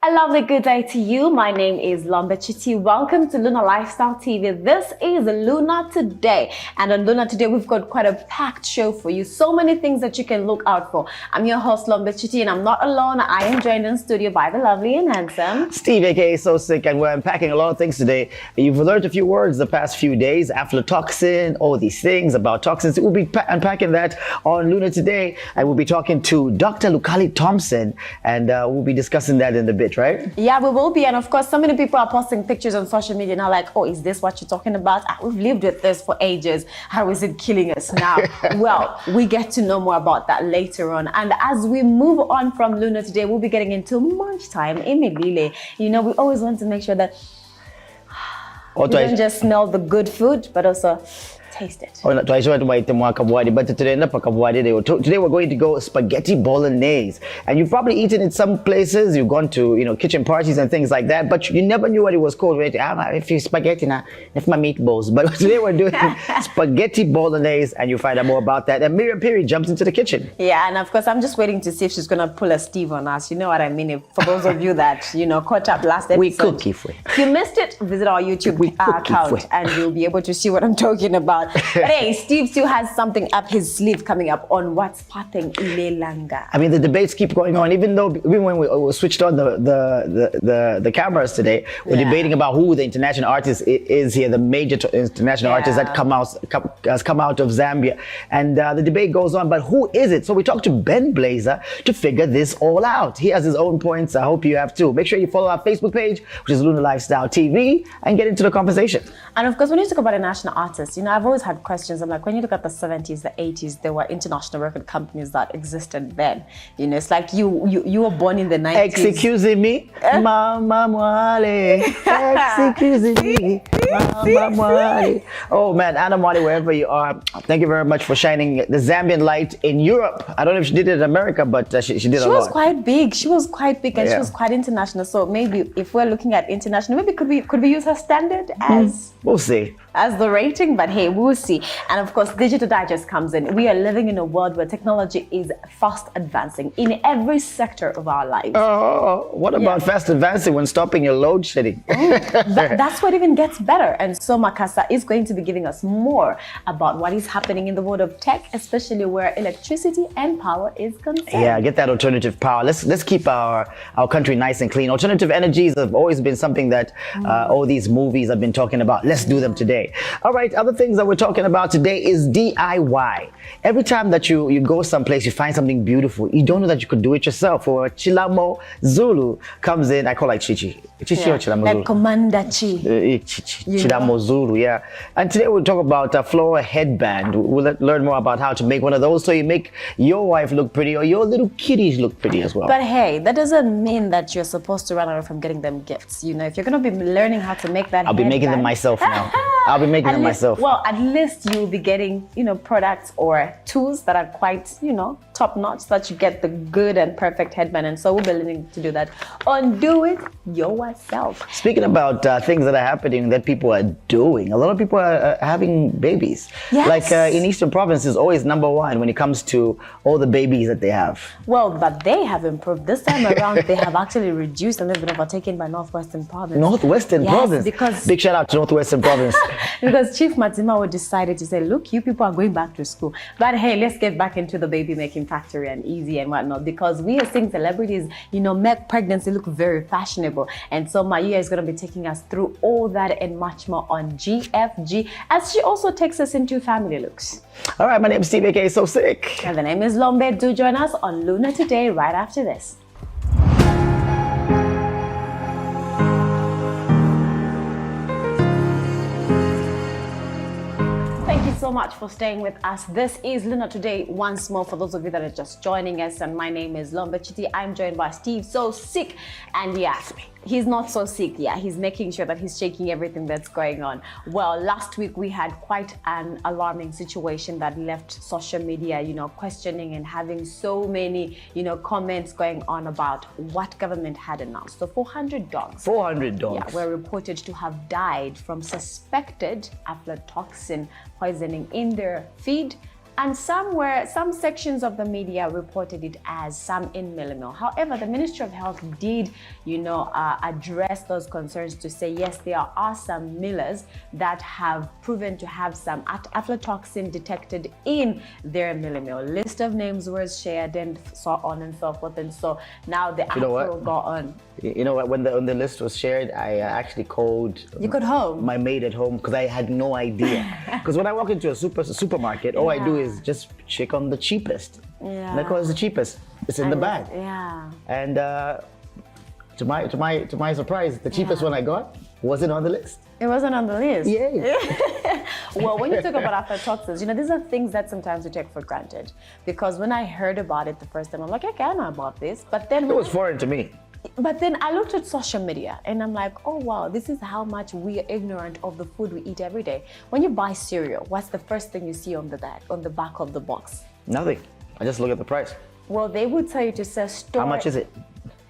A lovely good day to you. My name is Lombe Chiti. Welcome to Luna Lifestyle TV. This is Luna Today. And on Luna Today, we've got quite a packed show for you. So many things that you can look out for. I'm your host, Lombe Chiti, and I'm not alone. I am joined in studio by the lovely and handsome Steve, aka So Sick, and we're unpacking a lot of things today. You've learned a few words the past few days, aflatoxin, all these things about toxins. We'll be unpacking that on Luna Today, and we'll be talking to Dr. Lucali Thompson, and we'll be discussing that in a bit, right? Yeah, we will be. And of course, so many people are posting pictures on social media now like, oh, is this what you're talking about? We've lived with this for ages. How is it killing us now? Well, we get to know more about that later on. And as we move on from Luna Today, we'll be getting into lunchtime in Milile. You know, we always want to make sure that we don't just smell the good food, but also taste it. But today we're going to go spaghetti bolognese, and you've probably eaten it some places. You've gone to kitchen parties and things like that, but you never knew what it was called. Right? If you spaghetti now, if my meatballs. But today we're doing spaghetti bolognese, and you find out more about that. And Miriam Perry jumps into the kitchen. Yeah, and of course I'm just waiting to see if she's gonna pull a Steve on us. You know what I mean? For those of you that caught up last episode, we cookie for if you missed it, visit our YouTube account, and you'll be able to see what I'm talking about. But hey, Steve still has something up his sleeve coming up on what's popping Ilelanga. I mean, the debates keep going on, even when we switched on the cameras today, we're debating about who the international artist is here, the major international artist that has come out of Zambia. And the debate goes on, but who is it? So we talked to Ben Blazer to figure this all out. He has his own points. I hope you have too. Make sure you follow our Facebook page, which is Luna Lifestyle TV, and get into the conversation. And of course, when you talk about a national artist, I've always had questions. I'm like, when you look at the 70s, the 80s, there were international record companies that existed then. It's like you were born in the 90s. Excuse me, Mama Mwale. Excuse me, Mama Mwale. Oh man, Anna Mwale, wherever you are, thank you very much for shining the Zambian light in Europe. I don't know if she did it in America, but she did a lot. She was quite big. She was quite big, and she was quite international. So maybe if we're looking at international, maybe could we use her standard as? We'll see. As the rating, but hey, we'll see. And of course, Digital Digest comes in. We are living in a world where technology is fast advancing in every sector of our lives. Oh, what about fast advancing when stopping your load shedding? That's what even gets better. And so Makasa is going to be giving us more about what is happening in the world of tech, especially where electricity and power is concerned. Yeah, get that alternative power. Let's keep our country nice and clean. Alternative energies have always been something that all these movies have been talking about. Let's do them today. All right, other things that we're talking about today is DIY. Every time that you go someplace, you find something beautiful, you don't know that you could do it yourself. Or Chilamo Zulu comes in, I call like Chichi. Chichi or Chilamo Zulu? Like Commander Chi. Chilamo Zulu, yeah. And today we'll talk about a flower headband. We'll learn more about how to make one of those so you make your wife look pretty or your little kitties look pretty as well. But hey, that doesn't mean that you're supposed to run away from getting them gifts. If you're going to be learning how to make that I'll be making them myself now. I'll be making them myself. Well, at least you'll be getting, products or tools that are quite, top notch, so that you get the good and perfect headband. And so we'll be learning to do that. Do it yourself. Speaking about things that are happening that people are doing, a lot of people are having babies. Yes. Like in Eastern Province is always number one when it comes to all the babies that they have. Well, but they have improved. This time around, they have actually reduced and they've been overtaken by Northwestern Province. Northwestern Province? Because big shout out to Northwestern Province. Because Chief Matimawo decided to say, look, you people are going back to school. But hey, let's get back into the baby making factory and easy and whatnot, because we are seeing celebrities, make pregnancy look very fashionable. And so Maya is going to be taking us through all that and much more on GFG, as she also takes us into family looks. All right, my name is Steve, aka So Sick. And the name is Lombe. Do join us on Luna Today right after this. So much for staying with us. This is Luna Today once more for those of you that are just joining us, and my name is Lombe Chiti. I'm joined by Steve So Sick, and he's not so sick. He's making sure that he's shaking everything that's going on. Well, last week we had quite an alarming situation that left social media, questioning and having so many, comments going on about what government had announced. So 400 dogs. 400 dogs. Were reported to have died from suspected aflatoxin poisoning in their feed And some sections of the media reported it as some in millimil. However, the Ministry of Health did, address those concerns to say, yes, there are some millers that have proven to have some aflatoxin detected in their millimil. List of names was shared and so on and so forth. And so now the act will go on. You know what? When the list was shared, I actually called. You could home my maid at home because I had no idea. Because when I walk into a supermarket, all I do is just check on the cheapest. Yeah. Because it's the cheapest. It's in the bag. Yeah. And to my surprise, the cheapest one I got wasn't on the list. It wasn't on the list. Yay. Well, when you talk about aflatoxins, these are things that sometimes we take for granted. Because when I heard about it the first time, I'm like, okay, I know about this. But then it was foreign to me. But then I looked at social media and I'm like, oh wow, this is how much we are ignorant of the food we eat every day. When you buy cereal, what's the first thing you see on the back of the box? Nothing. I just look at the price. Well, they would tell you to say store. How much is it?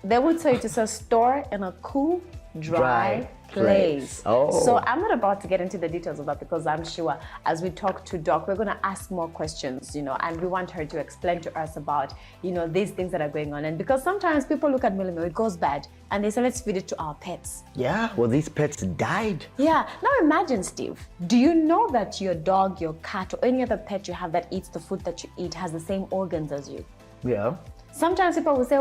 They would tell you to say store in a cool, dry place. Oh. So I'm not about to get into the details of that because I'm sure as we talk to Doc, we're going to ask more questions, and we want her to explain to us about, these things that are going on. And because sometimes people look at millimil, it goes bad, and they say, let's feed it to our pets. Yeah, well, these pets died. Yeah. Now imagine, Steve, do you know that your dog, your cat, or any other pet you have that eats the food that you eat has the same organs as you? Yeah. Sometimes people will say,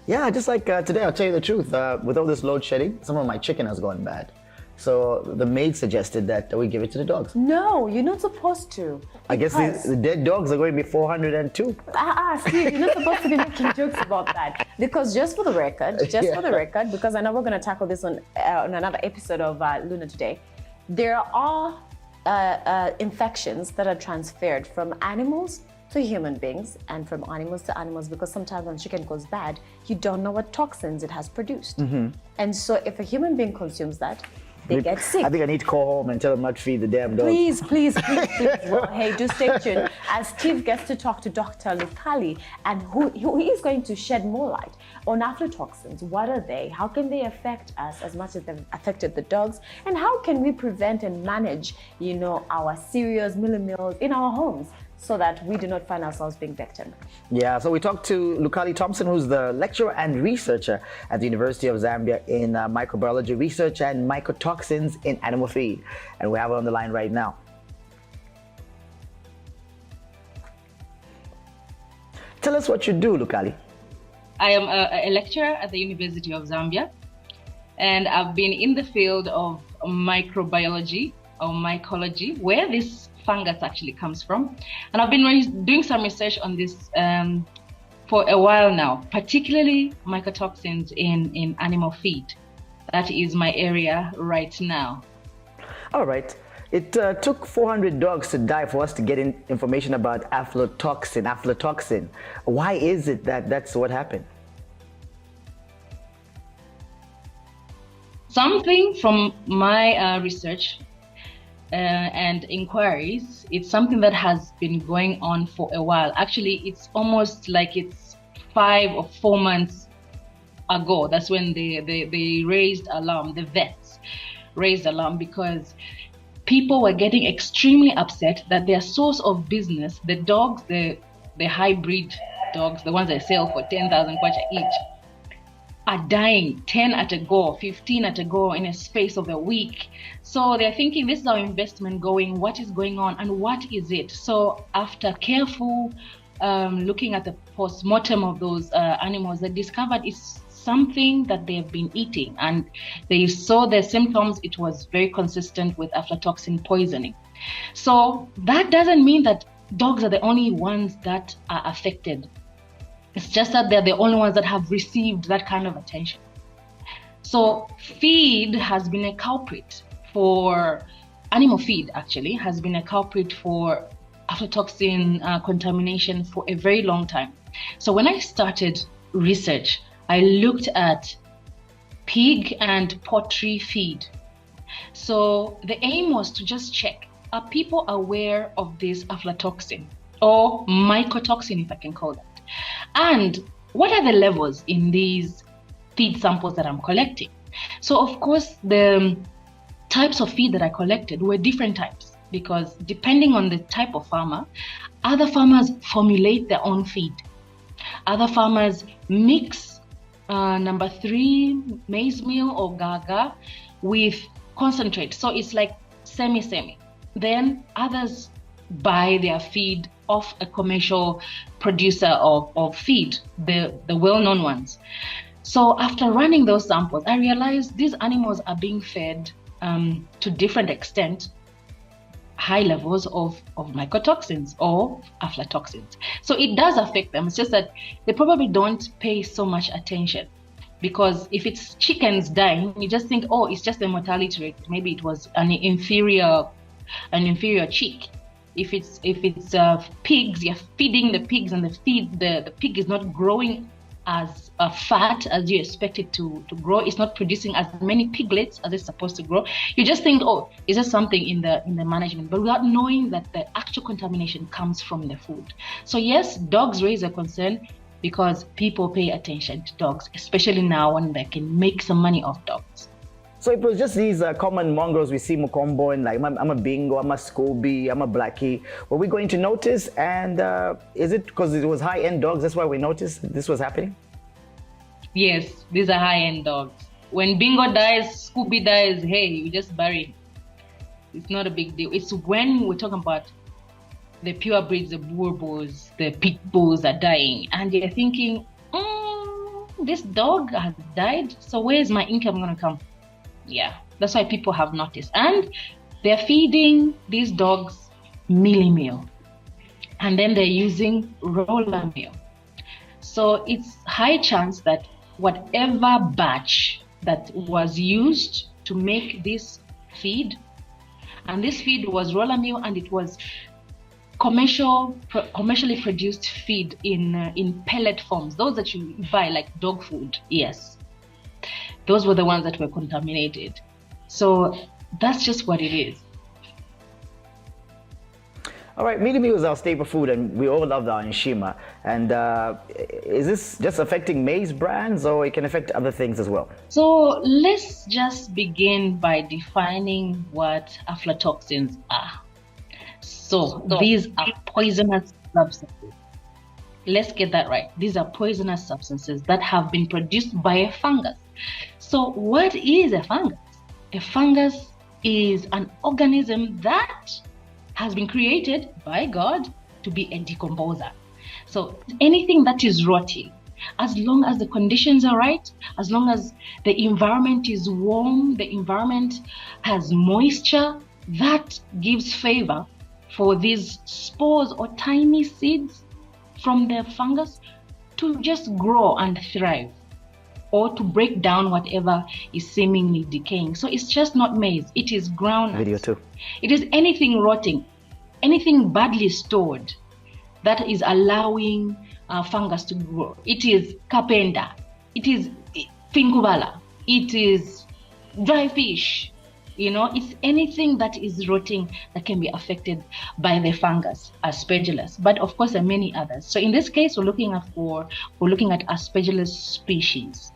yeah, just like today, I'll tell you the truth. With all this load shedding, some of my chicken has gone bad. So the maid suggested that we give it to the dogs. No, you're not supposed to. I guess the dead dogs are going to be 402. Steve, you're not supposed to be making jokes about that. Because just for the record, because I know we're going to tackle this on another episode of Luna Today, there are infections that are transferred from animals to human beings and from animals to animals, because sometimes when chicken goes bad, you don't know what toxins it has produced. Mm-hmm. And so if a human being consumes that, they get sick. I think I need to call home and tell them not to feed the damn dog. Please. Well, hey, do stay tuned as Steve gets to talk to Dr. Lukali, and who is going to shed more light on aflatoxins. What are they? How can they affect us as much as they've affected the dogs? And how can we prevent and manage, our cereals, millimils in our homes, so that we do not find ourselves being victim. Yeah, so we talked to Lukali Thompson, who's the lecturer and researcher at the University of Zambia in microbiology research and mycotoxins in animal feed. And we have her on the line right now. Tell us what you do, Lukali. I am a lecturer at the University of Zambia, and I've been in the field of microbiology or mycology, where this fungus actually comes from. And I've been doing some research on this for a while now, particularly mycotoxins in animal feed. That is my area right now. All right. It took 400 dogs to die for us to get information about aflatoxin. Why is it that that's what happened? Something from my research and inquiries, it's something that has been going on for a while. Actually, it's almost like it's 5 or 4 months ago. That's when they raised alarm, the vets raised alarm, because people were getting extremely upset that their source of business, the dogs, the hybrid dogs, the ones they sell for 10,000 kwacha each, are dying 10 at a go, 15 at a go in a space of a week. So they're thinking, this is our investment going, what is going on and what is it? So after careful looking at the post-mortem of those animals, they discovered it's something that they've been eating, and they saw their symptoms. It was very consistent with aflatoxin poisoning. So that doesn't mean that dogs are the only ones that are affected. It's just that they're the only ones that have received that kind of attention. So feed has been a culprit for, animal feed actually has been a culprit for aflatoxin contamination for a very long time. So when I started research, I looked at pig and poultry feed. So the aim was to just check, are people aware of this aflatoxin or mycotoxin, if I can call that? And what are the levels in these feed samples that I'm collecting? So of course, the types of feed that I collected were different types. because depending on the type of farmer, other farmers formulate their own feed. Other farmers mix number 3 maize meal or gaga with concentrate. So it's like semi. Then others buy their feed off a commercial producer of feed, the well-known ones. So after running those samples, I realized these animals are being fed to different extent high levels of mycotoxins or aflatoxins. So it does affect them. It's just that they probably don't pay so much attention, because if it's chickens dying, you just think, oh, it's just the mortality rate. Maybe it was an inferior chick. If it's pigs, you're feeding the pigs, and the pig is not growing as fat as you expect it to grow. It's not producing as many piglets as it's supposed to grow. You just think, oh, is there something in the management, but without knowing that the actual contamination comes from the food. So yes, dogs raise a concern because people pay attention to dogs, especially now when they can make some money off dogs. So it was just these common mongrels we see Mukombo, and like I'm a Bingo, I'm a Scooby, I'm a Blackie. Were we going to notice? And is it because it was high-end dogs, that's why we noticed this was happening? Yes, these are high-end dogs. When Bingo dies, Scooby dies, hey, you just bury him. It's not a big deal. It's when we're talking about the pure breeds, the Boer bulls, the pit bulls are dying, and you're thinking, this dog has died, so where's my income going to come? Yeah, that's why people have noticed. And they're feeding these dogs mealie meal, and then they're using roller meal. So it's high chance that whatever batch that was used to make this feed, and this feed was roller meal, and it was commercially produced feed in pellet forms, those that you buy like dog food. Yes, those were the ones that were contaminated. So that's just what it is. All right, mealie meal is our staple food, and we all love our nshima. And is this just affecting maize brands, or it can affect other things as well? So let's just begin by defining what aflatoxins are. So these are poisonous substances. Let's get that right. These are poisonous substances that have been produced by a fungus. So what is a fungus? A fungus is an organism that has been created by God to be a decomposer. So anything that is rotting, as long as the conditions are right, as long as the environment is warm, the environment has moisture, that gives favor for these spores or tiny seeds from the fungus to just grow and thrive, or to break down whatever is seemingly decaying. So it's just not maize, it is groundnuts. Video 2. It is anything rotting, anything badly stored that is allowing fungus to grow. It is kapenda, it is finkuvala, it is dry fish. You know, it's anything that is rotting that can be affected by the fungus, Aspergillus. But of course, there are many others. So in this case, we're looking at Aspergillus species.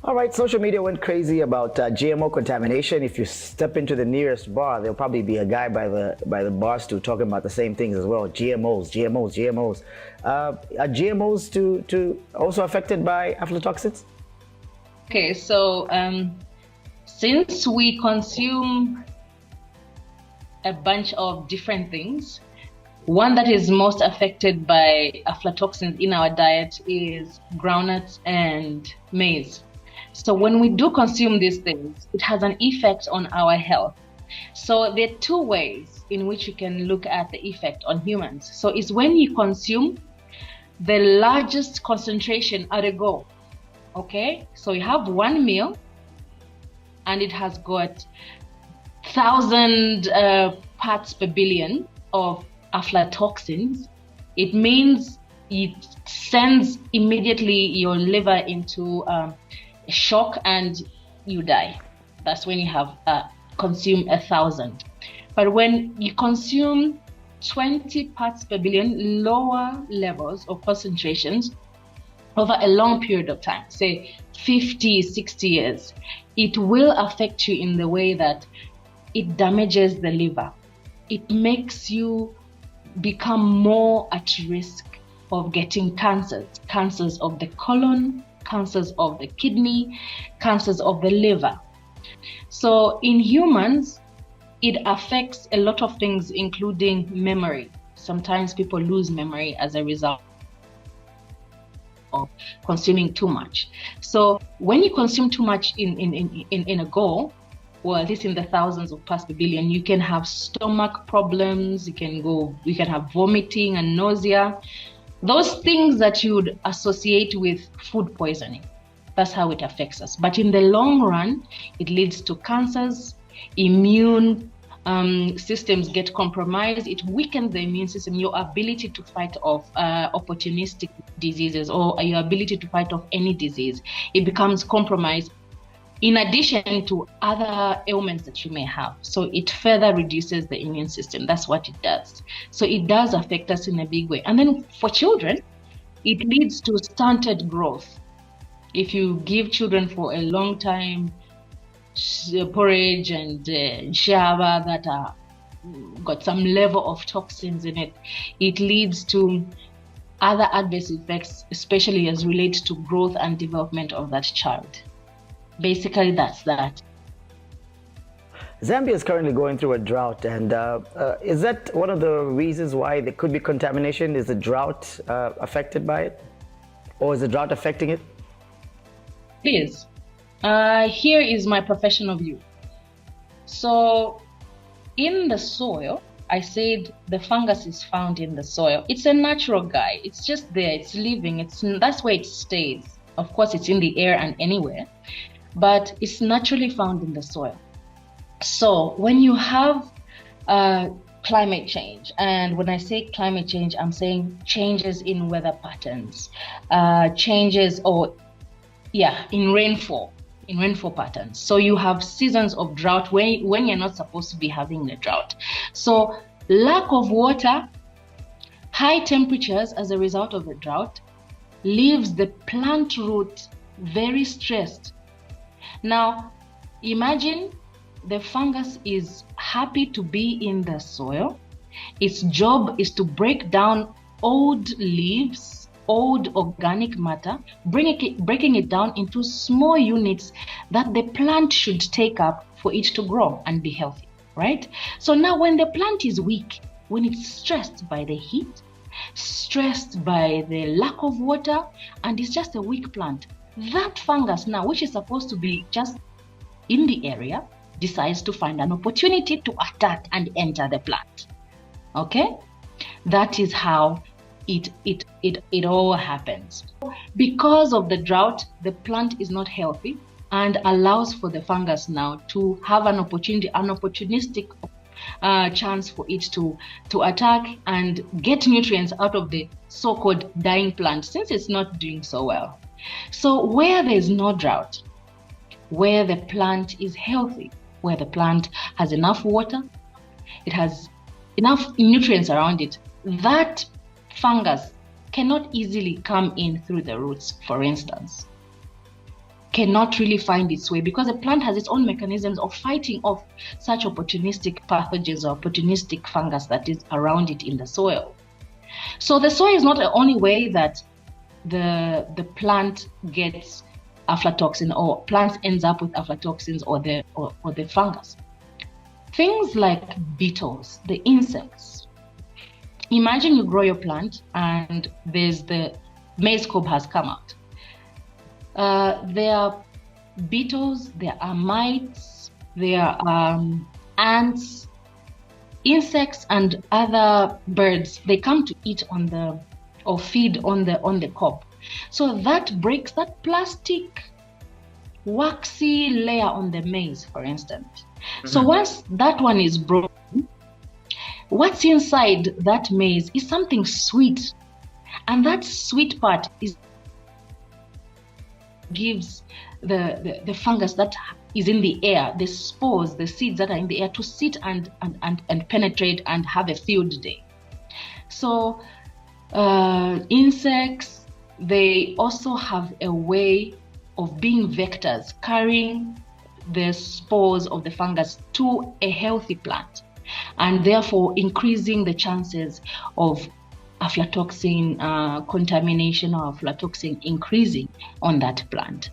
All right, social media went crazy about GMO contamination. If you step into the nearest bar, there'll probably be a guy by the bar stool talking about the same things as well. GMOs. Are GMOs to also affected by aflatoxins? Okay, so since we consume a bunch of different things, one that is most affected by aflatoxins in our diet is groundnuts and maize. So when we do consume these things, it has an effect on our health. So there are two ways in which you can look at the effect on humans. So it's when you consume the largest concentration at a go. Okay, so you have one meal and it has got 1,000 parts per billion of aflatoxins. It means it sends immediately your liver into shock and you die. That's when you have consumed 1,000. But when you consume 20 parts per billion, lower levels or concentrations over a long period of time, say 50, 60 years, it will affect you in the way that it damages the liver. it makes you become more at risk of getting cancers of the colon, cancers of the kidney, cancers of the liver. So in humans, it affects a lot of things, including memory. Sometimes people lose memory as a result of consuming too much. So when you consume too much in a go, well, at least in the thousands of parts per billion, you can have stomach problems, you can have vomiting and nausea. Those things that you would associate with food poisoning. That's how it affects us. But in the long run, it leads to cancers, immune systems get compromised. It weakens the immune system, your ability to fight off opportunistic diseases or your ability to fight off any disease. It becomes compromised in addition to other ailments that you may have. So it further reduces the immune system. That's what it does. So it does affect us in a big way. And then for children, it leads to stunted growth. If you give children for a long time porridge and shaba that are got some level of toxins in it, it leads to other adverse effects, especially as relates to growth and development of that child. Basically, that's that. Zambia is currently going through a drought, and is that one of the reasons why there could be contamination? Is the drought affected by it, or is the drought affecting it? It is. Here is my professional view. So, in the soil, I said the fungus is found in the soil. It's a natural guy. It's just there. It's living. That's where it stays. Of course, it's in the air and anywhere, but it's naturally found in the soil. So when you have climate change, and when I say climate change, I'm saying changes in weather patterns, in rainfall patterns. So you have seasons of drought when you're not supposed to be having a drought. So lack of water, high temperatures as a result of the drought leaves the plant root very stressed. Now, imagine the fungus is happy to be in the soil. Its job is to break down old leaves, old organic matter, breaking it down into small units that the plant should take up for it to grow and be healthy, right? So now when the plant is weak, when it's stressed by the heat, stressed by the lack of water, and it's just a weak plant, that fungus now, which is supposed to be just in the area, decides to find an opportunity to attack and enter the plant. Okay? That is how it all happens. Because of the drought, the plant is not healthy and allows for the fungus now to have an opportunistic chance for it to attack and get nutrients out of the so-called dying plant, since it's not doing so well. So where there's no drought, where the plant is healthy, where the plant has enough water, it has enough nutrients around it, that fungus cannot easily come in through the roots, for instance. Cannot really find its way because the plant has its own mechanisms of fighting off such opportunistic pathogens or opportunistic fungus that is around it in the soil. So the soil is not the only way that the plant gets aflatoxin or plants ends up with aflatoxins or the fungus. Things like beetles, the insects. Imagine you grow your plant and there's the maize cob has come out. There are beetles, there are mites, there are ants, insects and other birds. They come to eat or feed on the cob. So that breaks that plastic waxy layer on the maize, for instance. Mm-hmm. So once that one is broken, what's inside that maize is something sweet. And that sweet part gives the fungus that is in the air, the spores, the seeds that are in the air, to sit and penetrate and have a field day. So insects, they also have a way of being vectors, carrying the spores of the fungus to a healthy plant. and therefore increasing the chances of aflatoxin contamination or aflatoxin increasing on that plant.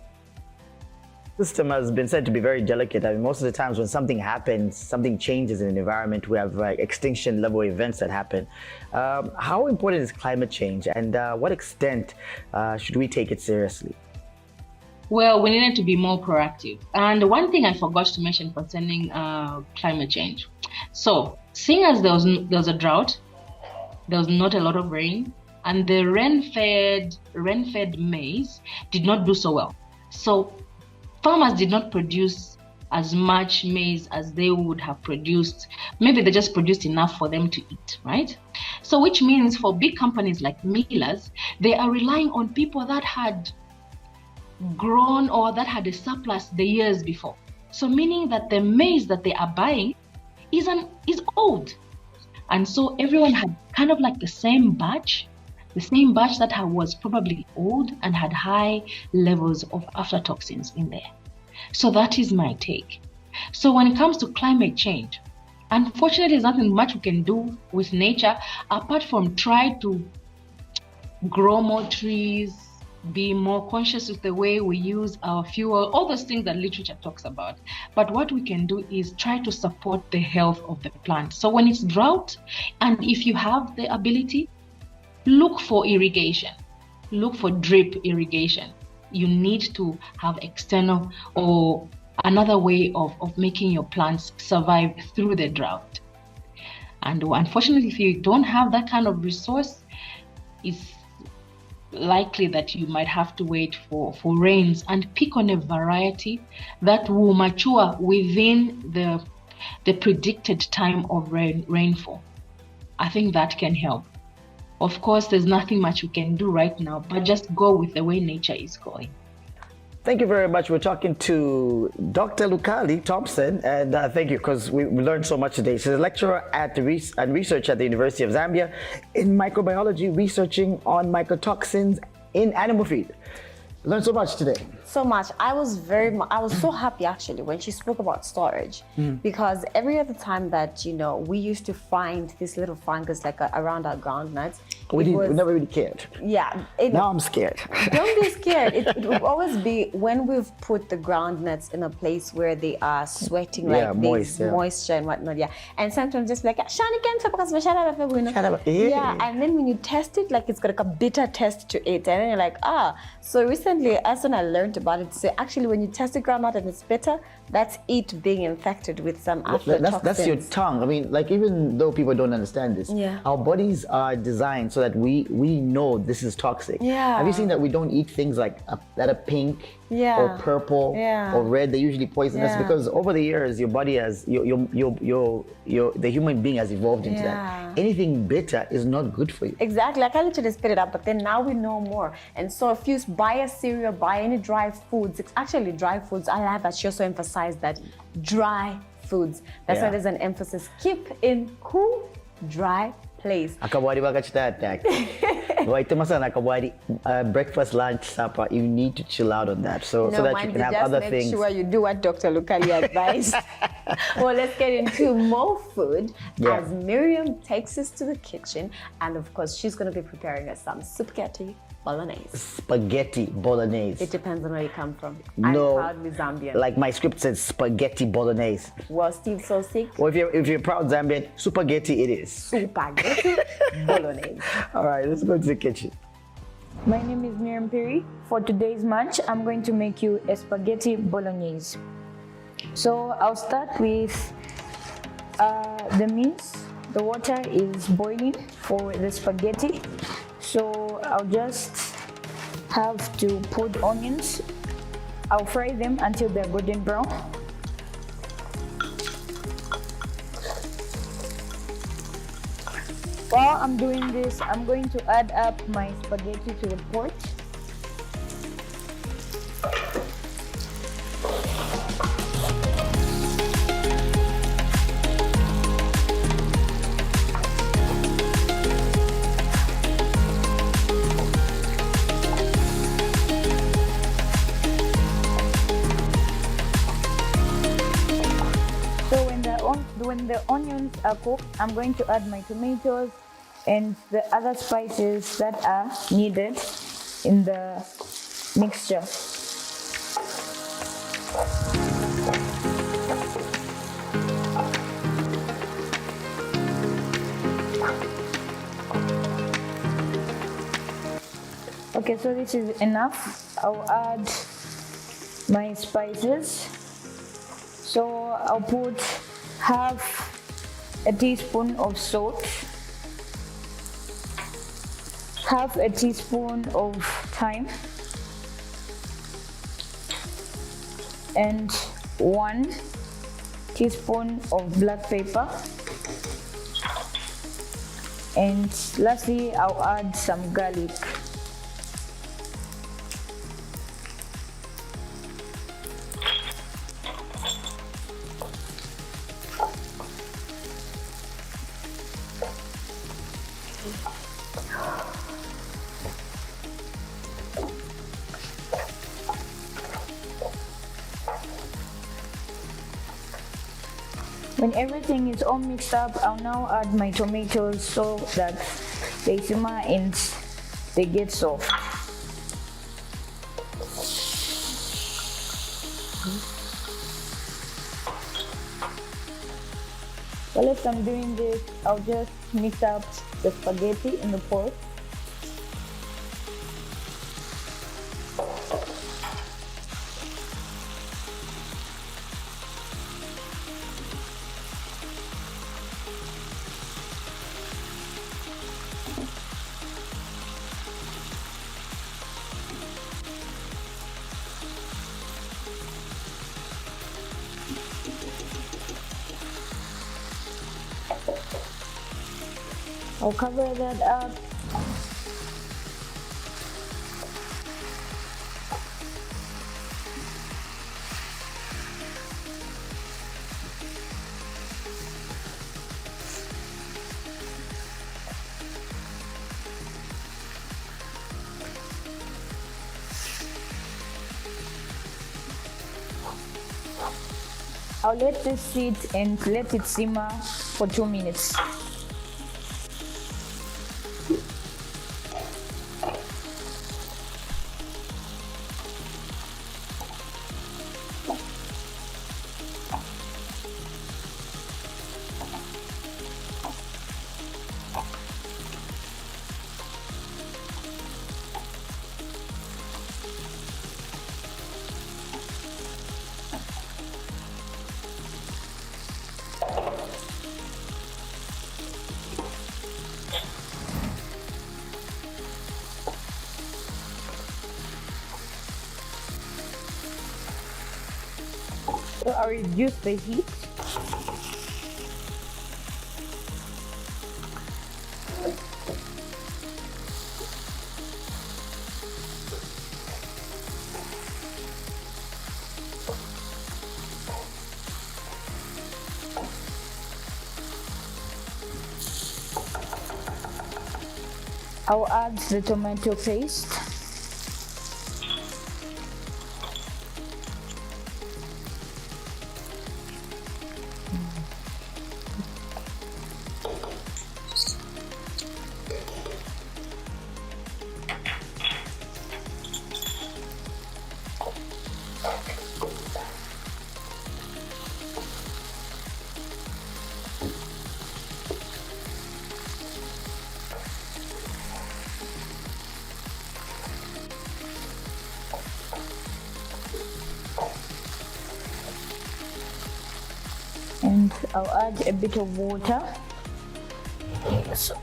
System has been said to be very delicate. I mean, most of the times when something happens, something changes in an environment, we have extinction level events that happen. How important is climate change, and what extent should we take it seriously? Well, we needed to be more proactive. And one thing I forgot to mention concerning climate change. So, seeing as there was a drought, there was not a lot of rain, and the rain-fed maize did not do so well. So farmers did not produce as much maize as they would have produced. Maybe they just produced enough for them to eat, right? So which means for big companies like millers, they are relying on people that had grown or that had a surplus the years before. So meaning that the maize that they are buying is old. And so everyone had kind of like the same batch that was probably old and had high levels of aflatoxins in there. So that is my take. So when it comes to climate change, unfortunately, there's nothing much we can do with nature apart from try to grow more trees, be more conscious with the way we use our fuel, all those things that literature talks about. But what we can do is try to support the health of the plant. So when it's drought, and if you have the ability, look for irrigation, look for drip irrigation. You need to have external or another way of making your plants survive through the drought. And unfortunately, if you don't have that kind of resource, it's likely that you might have to wait for rains and pick on a variety that will mature within the predicted time of rainfall. I think that can help. Of course, there's nothing much we can do right now, but just go with the way nature is going. Thank you very much. We're talking to Dr. Lukali Thompson, and thank you because we learned so much today. She's a lecturer and research at the University of Zambia in microbiology, researching on mycotoxins in animal feed. Learned so much today. So much. I was so happy actually when she spoke about storage, because every other time that we used to find this little fungus like around our groundnuts, we never really cared. Yeah. Now I'm scared. Don't be scared. It will always be when we've put the groundnuts in a place where they are sweating like moisture and whatnot. Yeah. And sometimes just like Shani can yeah. And then when you test it, like it's got like a bitter taste to it, and then you're like, So recently, as when I learned about it, so actually when you test the groundnut and it's bitter, that's it being infected with some aflatoxins. That's your tongue. I mean, like even though people don't understand this, our bodies are designed so that we know this is toxic. Yeah. Have you seen that we don't eat things like that are pink or purple or red? They're usually poisonous because over the years your body has the human being has evolved into that. Anything bitter is not good for you. Exactly. Like I literally spit it up, but then now we know more. And so if you buy a cereal, buy any dry foods, it's actually dry foods. I love that she also emphasized that dry foods. That's why there's an emphasis. Keep in cool, dry place. Breakfast, lunch, supper, you need to chill out on that so that you can have other things. Make sure you do what Dr. Lukali advised. Well, let's get into more food as Miriam takes us to the kitchen, and of course she's going to be preparing us some spaghetti bolognese. Spaghetti bolognese. It depends on where you come from. No, I'm proudly Zambian. Like my script says, spaghetti bolognese. Well, Steve, so sick. Well, if you're proud Zambian, spaghetti it is. Spaghetti bolognese. All right, let's go to the kitchen. My name is Miriam Piri. For today's lunch, I'm going to make you a spaghetti bolognese. So I'll start with the mince. The water is boiling for the spaghetti. So I'll just have to put onions. I'll fry them until they're golden brown. While I'm doing this, I'm going to add up my spaghetti to the pot. when the onions are cooked, I'm going to add my tomatoes and the other spices that are needed in the mixture. Okay, so this is enough. I'll add my spices. So I'll put half a teaspoon of salt, half a teaspoon of thyme, and 1 teaspoon of black pepper. And lastly, I'll add some garlic. When everything is all mixed up, I'll now add my tomatoes so that they simmer and they get soft. While I'm doing this, I'll just mix up the spaghetti in the pot. I'll cover that up. I'll let this sit and let it simmer for 2 minutes. So I'll reduce the heat. I'll add the tomato paste. And I'll add a bit of water. So,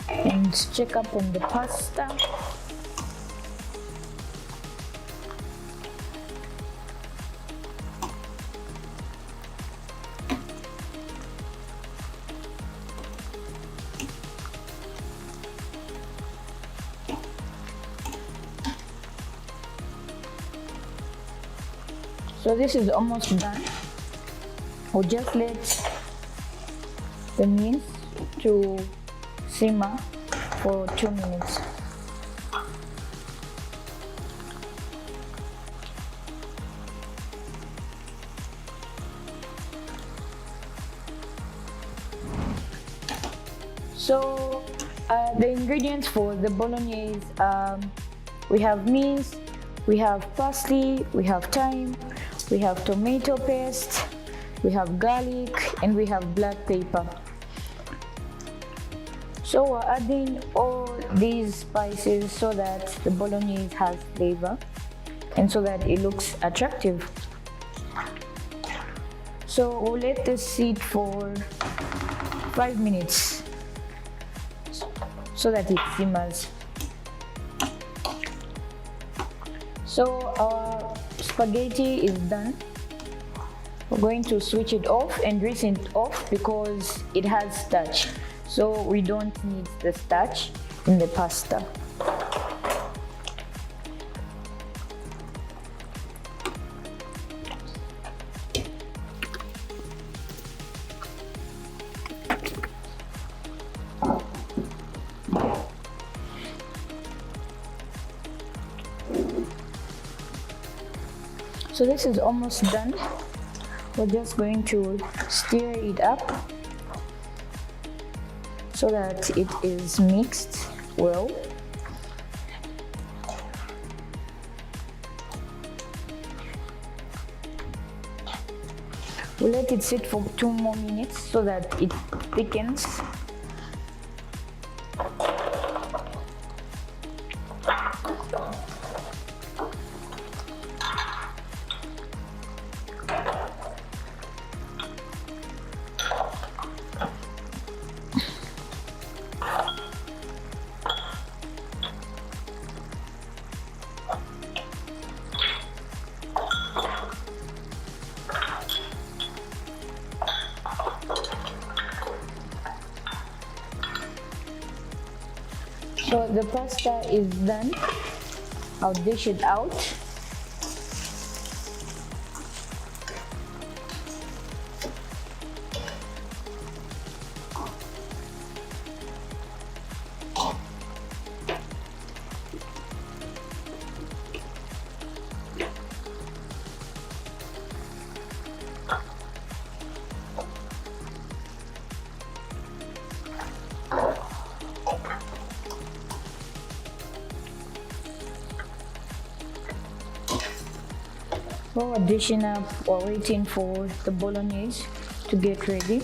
and check up on the pasta. So this is almost done. We'll just let the mince to simmer for 2 minutes. So the ingredients for the bolognese, we have mince, we have parsley, we have thyme, we have tomato paste, we have garlic, and we have black pepper. So we're adding all these spices so that the bolognese has flavor and so that it looks attractive. So we'll let this sit for 5 minutes so that it simmers. So our spaghetti is done. We're going to switch it off and rinse it off because it has starch. So we don't need the starch in the pasta. So this is almost done. We're just going to stir it up so that it is mixed well. We'll let it sit for 2 more minutes so that it thickens. So the pasta is done. I'll dish it out. While we're dishing up, we're waiting for the bolognese to get ready.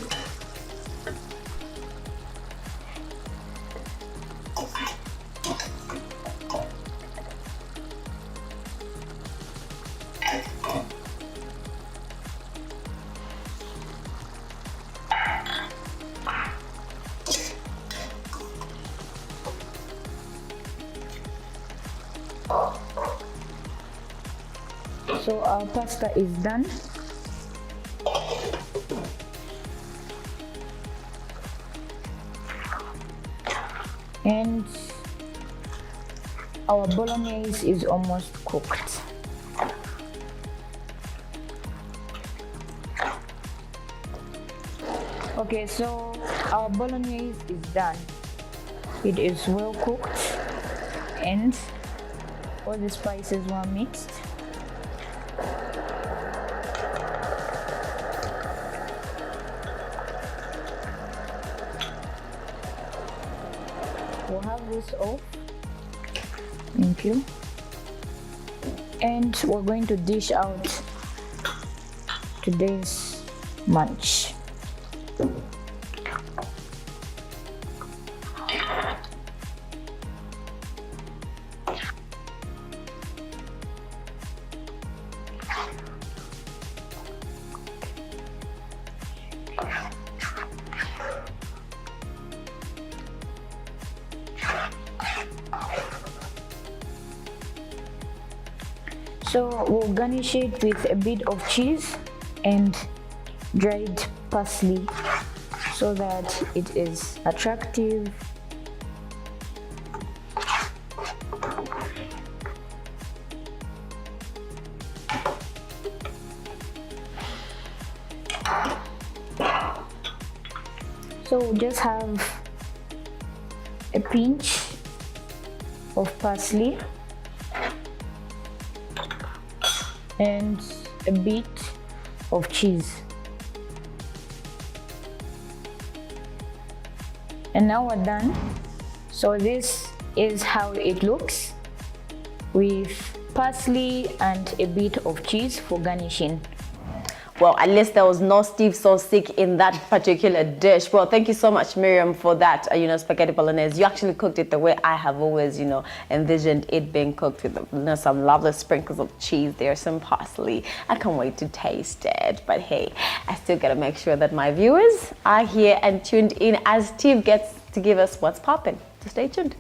So our pasta is done. And our bolognese is almost cooked. Okay, so our bolognese is done. It is well cooked and all the spices were mixed. We'll have this off. Thank you. And we're going to dish out today's munch. So we'll garnish it with a bit of cheese and dried parsley so that it is attractive. So just have a pinch of parsley and a bit of cheese. And now we're done. So this is how it looks with parsley and a bit of cheese for garnishing. Well, at least there was no Steve so sick in that particular dish. Well, thank you so much, Miriam, for that, spaghetti bolognese. You actually cooked it the way I have always, envisioned it being cooked with some lovely sprinkles of cheese there, some parsley. I can't wait to taste it. But hey, I still got to make sure that my viewers are here and tuned in as Steve gets to give us what's popping. So stay tuned.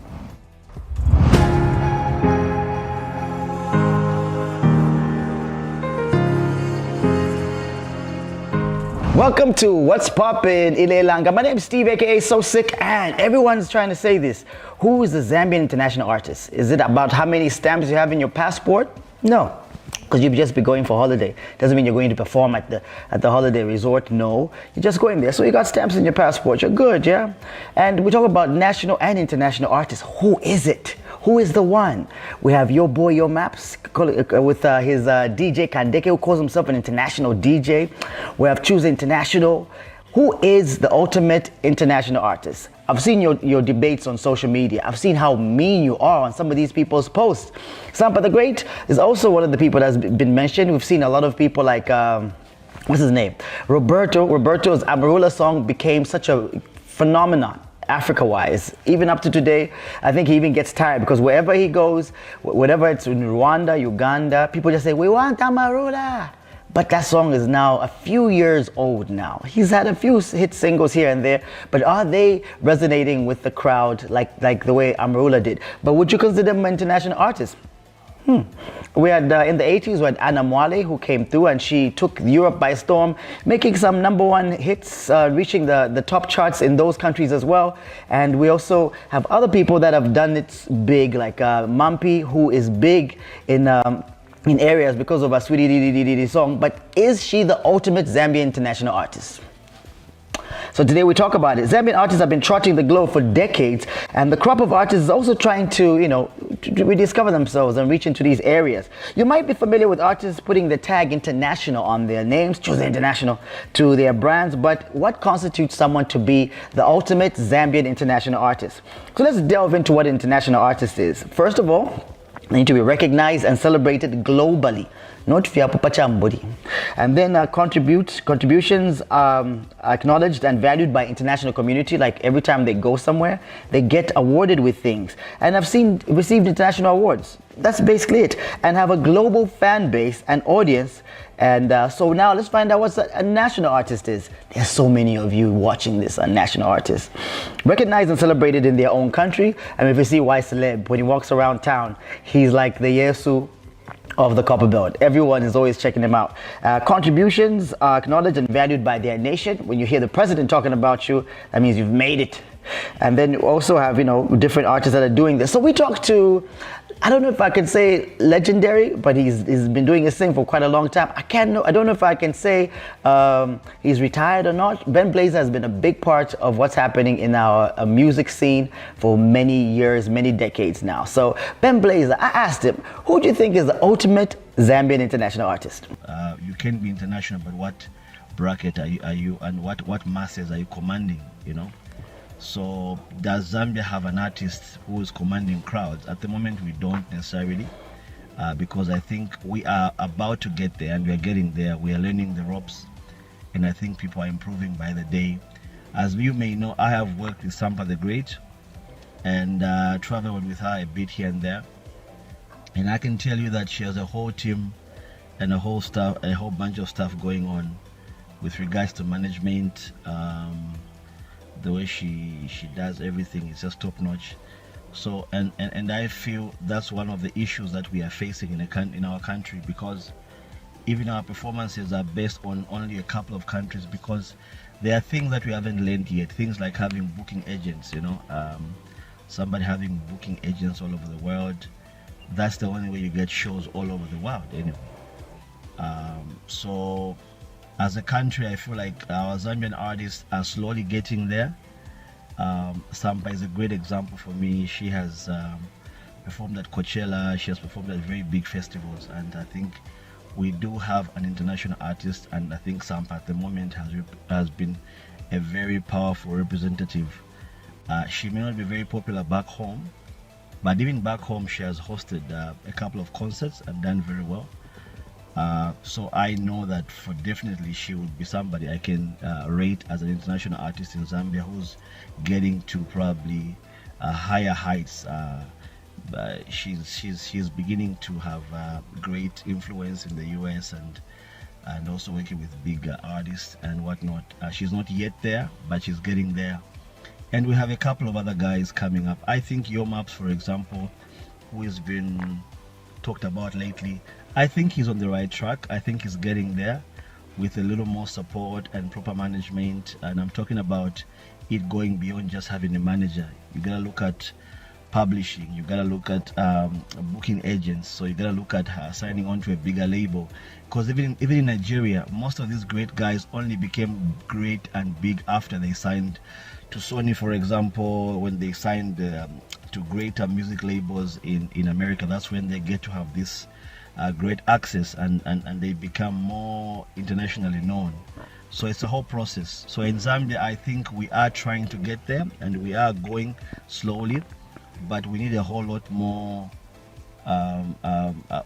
Welcome to What's Poppin' Ilelanga. My name is Steve, aka So Sick, and everyone's trying to say this. Who is the Zambian international artist? Is it about how many stamps you have in your passport? No, because you'd just be going for holiday. Doesn't mean you're going to perform at the holiday resort. No, you're just going there. So you got stamps in your passport. You're good, yeah? And we talk about national and international artists. Who is it? Who is the one? We have Your Boy, Your Maps with his DJ Kandeke, who calls himself an international DJ. We have Choose International. Who is the ultimate international artist? I've seen your debates on social media. I've seen how mean you are on some of these people's posts. Sampa the Great is also one of the people that's been mentioned. We've seen a lot of people like, what's his name? Roberto's Amarula song became such a phenomenon. Africa-wise, even up to today, I think he even gets tired because wherever he goes, whatever it's in Rwanda, Uganda, people just say, we want Amarula. But that song is now a few years old now. He's had a few hit singles here and there, but are they resonating with the crowd like the way Amarula did? But would you consider him an international artist? We had in the 80s, we had Anna Mwale, who came through and she took Europe by storm, making some #1 hits, reaching the top charts in those countries as well. And we also have other people that have done it big, like Mampi, who is big in areas because of a Sweetie Dee Dee Dee song. But is she the ultimate Zambian international artist? So today we talk about it. Zambian artists have been trotting the globe for decades, and the crop of artists is also trying to, to rediscover themselves and reach into these areas. You might be familiar with artists putting the tag international on their names, choose international, to their brands, but what constitutes someone to be the ultimate Zambian international artist? So let's delve into what an international artist is. First of all, they need to be recognized and celebrated globally, not via Pupachambodi. And then contributions are acknowledged and valued by international community. Like every time they go somewhere, they get awarded with things. And I've received international awards. That's basically it. And have a global fan base and audience. And so now let's find out what a national artist is. There's so many of you watching this, a national artist. Recognized and celebrated in their own country. And if you see Y Celeb, when he walks around town, he's like the Yesu of the Copper Belt. Everyone is always checking him out. Contributions are acknowledged and valued by their nation. When you hear the president talking about you, that means you've made it. And then you also have, different artists that are doing this. So we talked to, I don't know if I can say legendary, but he's been doing his thing for quite a long time. I don't know if I can say he's retired or not. Ben Blazer has been a big part of what's happening in our music scene for many years, many decades now. So Ben Blazer, I asked him, who do you think is the ultimate Zambian international artist? You can be international, but what bracket are you and what masses are you commanding, So does Zambia have an artist who is commanding crowds? At the moment, we don't necessarily, because I think we are about to get there and we are getting there. We are learning the ropes, and I think people are improving by the day. As you may know, I have worked with Sampa the Great and traveled with her a bit here and there. And I can tell you that she has a whole team and a whole bunch of stuff going on with regards to management. The way she does everything is just top notch. So and I feel that's one of the issues that we are facing in our country, because even our performances are based on only a couple of countries, because there are things that we haven't learned yet. Things like having booking agents, somebody having booking agents all over the world. That's the only way you get shows all over the world anyway. So as a country, I feel like our Zambian artists are slowly getting there. Sampa is a great example for me. She has performed at Coachella, she has performed at very big festivals, and I think we do have an international artist, and I think Sampa at the moment has been a very powerful representative. She may not be very popular back home, but even back home she has hosted a couple of concerts and done very well. So I know that for definitely she would be somebody I can rate as an international artist in Zambia who's getting to probably higher heights. She's beginning to have great influence in the US and also working with big artists and whatnot. She's not yet there, but she's getting there. And we have a couple of other guys coming up. I think Yo Maps, for example, who has been talked about lately, I think he's on the right track. I think he's getting there with a little more support and proper management. And I'm talking about it going beyond just having a manager. You gotta look at publishing, you gotta look at booking agents, so you gotta look at signing on to a bigger label, because even in Nigeria, most of these great guys only became great and big after they signed to Sony, for example. When they signed to greater music labels in America, that's when they get to have this great access and they become more internationally known. So it's a whole process. So in Zambia, I think we are trying to get there, and we are going slowly, but we need a whole lot more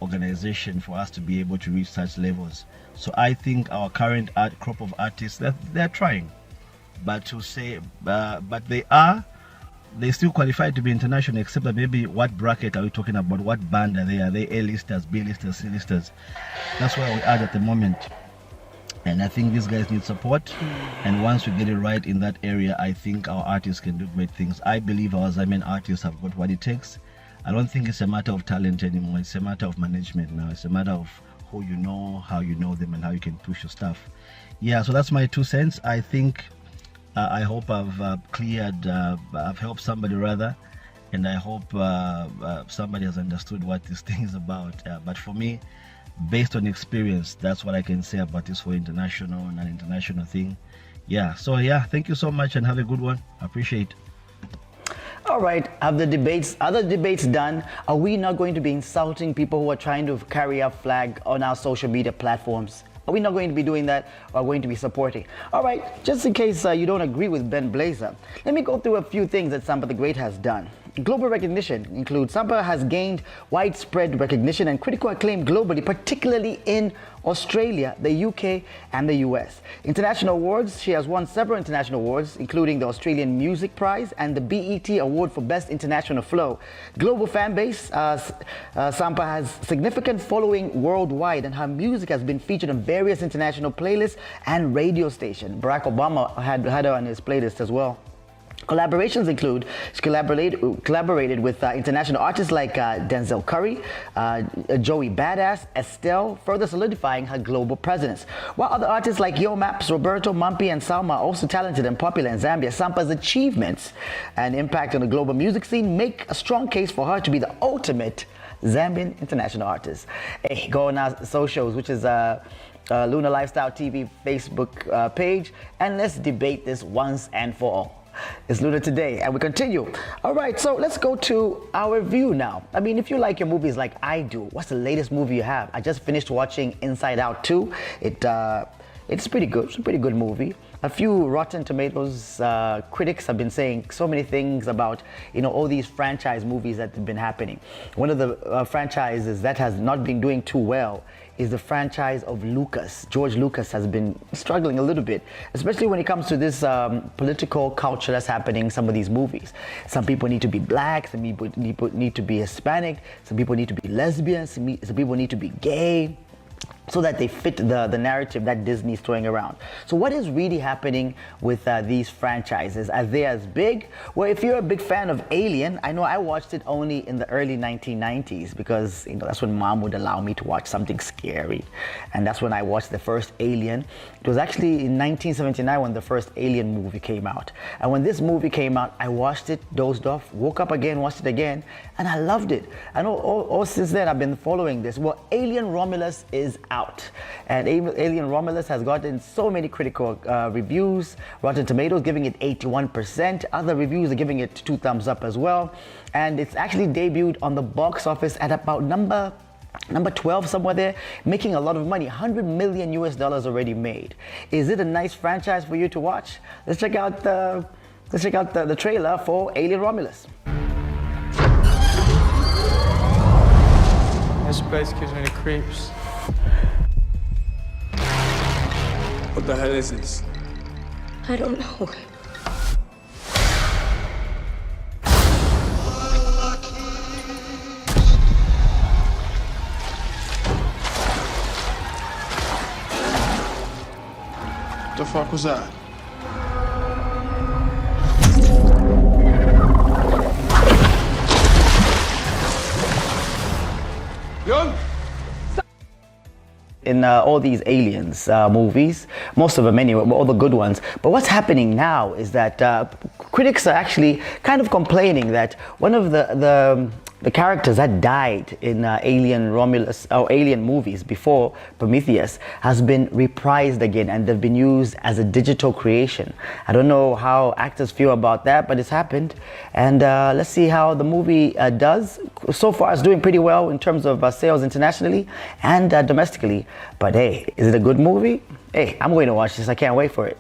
organization for us to be able to reach such levels. So I think our current crop of artists, they're trying, but to say, but they still qualify to be international, except that maybe what bracket are we talking about? What band are they? Are they A-listers, B-listers, C-listers? That's where we are at the moment. And I think these guys need support. And once we get it right in that area, I think our artists can do great things. I believe our Zambian artists have got what it takes. I don't think it's a matter of talent anymore. It's a matter of management now. It's a matter of who you know, how you know them, and how you can push your stuff. Yeah, so that's my 2 cents. I think, I hope I've I've helped somebody rather. And I hope somebody has understood what this thing is about. But for me, based on experience, that's what I can say about this whole international and an international thing. Yeah, so yeah, thank you so much and have a good one. I appreciate it. All right, have the other debates done? Are we not going to be insulting people who are trying to carry our flag on our social media platforms? Are we not going to be doing that, or are we going to be supporting? All right, just in case you don't agree with Ben Blazer, let me go through a few things that Sampa the Great has done. Global recognition includes Sampa has gained widespread recognition and critical acclaim globally, particularly in Australia, the UK, and the US. International awards, she has won several international awards, including the Australian Music Prize and the BET Award for Best International Flow. Global fan base, Sampa has significant following worldwide, and her music has been featured on various international playlists and radio stations. Barack Obama had her on his playlist as well. Collaborations include, she collaborated with international artists like Denzel Curry, Joey Badass, Estelle, further solidifying her global presence. While other artists like Yo Maps, Roberto, Mumpy, and Salma are also talented and popular in Zambia, Sampa's achievements and impact on the global music scene make a strong case for her to be the ultimate Zambian international artist. Hey, go on our socials, which is Luna Lifestyle TV Facebook page, and let's debate this once and for all. It's Luna Today, and we continue. All right, so let's go to our review now. I mean, if you like your movies like I do, what's the latest movie you have? I just finished watching Inside Out 2. It's pretty good. It's a pretty good movie. A few Rotten Tomatoes critics have been saying so many things about, you know, all these franchise movies that have been happening. One of the franchises that has not been doing too well is the franchise of Lucas. George Lucas has been struggling a little bit, especially when it comes to this political culture that's happening in some of these movies. Some people need to be black, some people need to be Hispanic, some people need to be lesbian, some people need to be gay, so that they fit the narrative that Disney's throwing around. So what is really happening with these franchises? Are they as big? Well, if you're a big fan of Alien, I know I watched it only in the early 1990s because, you know, that's when mom would allow me to watch something scary. And that's when I watched the first Alien. It was actually in 1979 when the first Alien movie came out. And when this movie came out, I watched it, dozed off, woke up again, watched it again, and I loved it. I know all since then I've been following this. Well, Alien Romulus is out. And Alien Romulus has gotten so many critical reviews. Rotten Tomatoes giving it 81%. Other reviews are giving it 2 thumbs up as well. And it's actually debuted on the box office at about number 12, somewhere there, making a lot of money. $100 million already made. Is it a nice franchise for you to watch? Let's check out the trailer for Alien Romulus. This place gives me the creeps. What the hell is this? I don't know. What the fuck was that? Young! In all these aliens movies, most of them anyway, all the good ones. But what's happening now is that critics are actually kind of complaining that one of the characters that died in Alien Romulus or Alien movies before Prometheus has been reprised again, and they've been used as a digital creation. I don't know how actors feel about that, but it's happened. And let's see how the movie does. So far, it's doing pretty well in terms of sales internationally and domestically. But hey, is it a good movie? Hey, I'm going to watch this. I can't wait for it.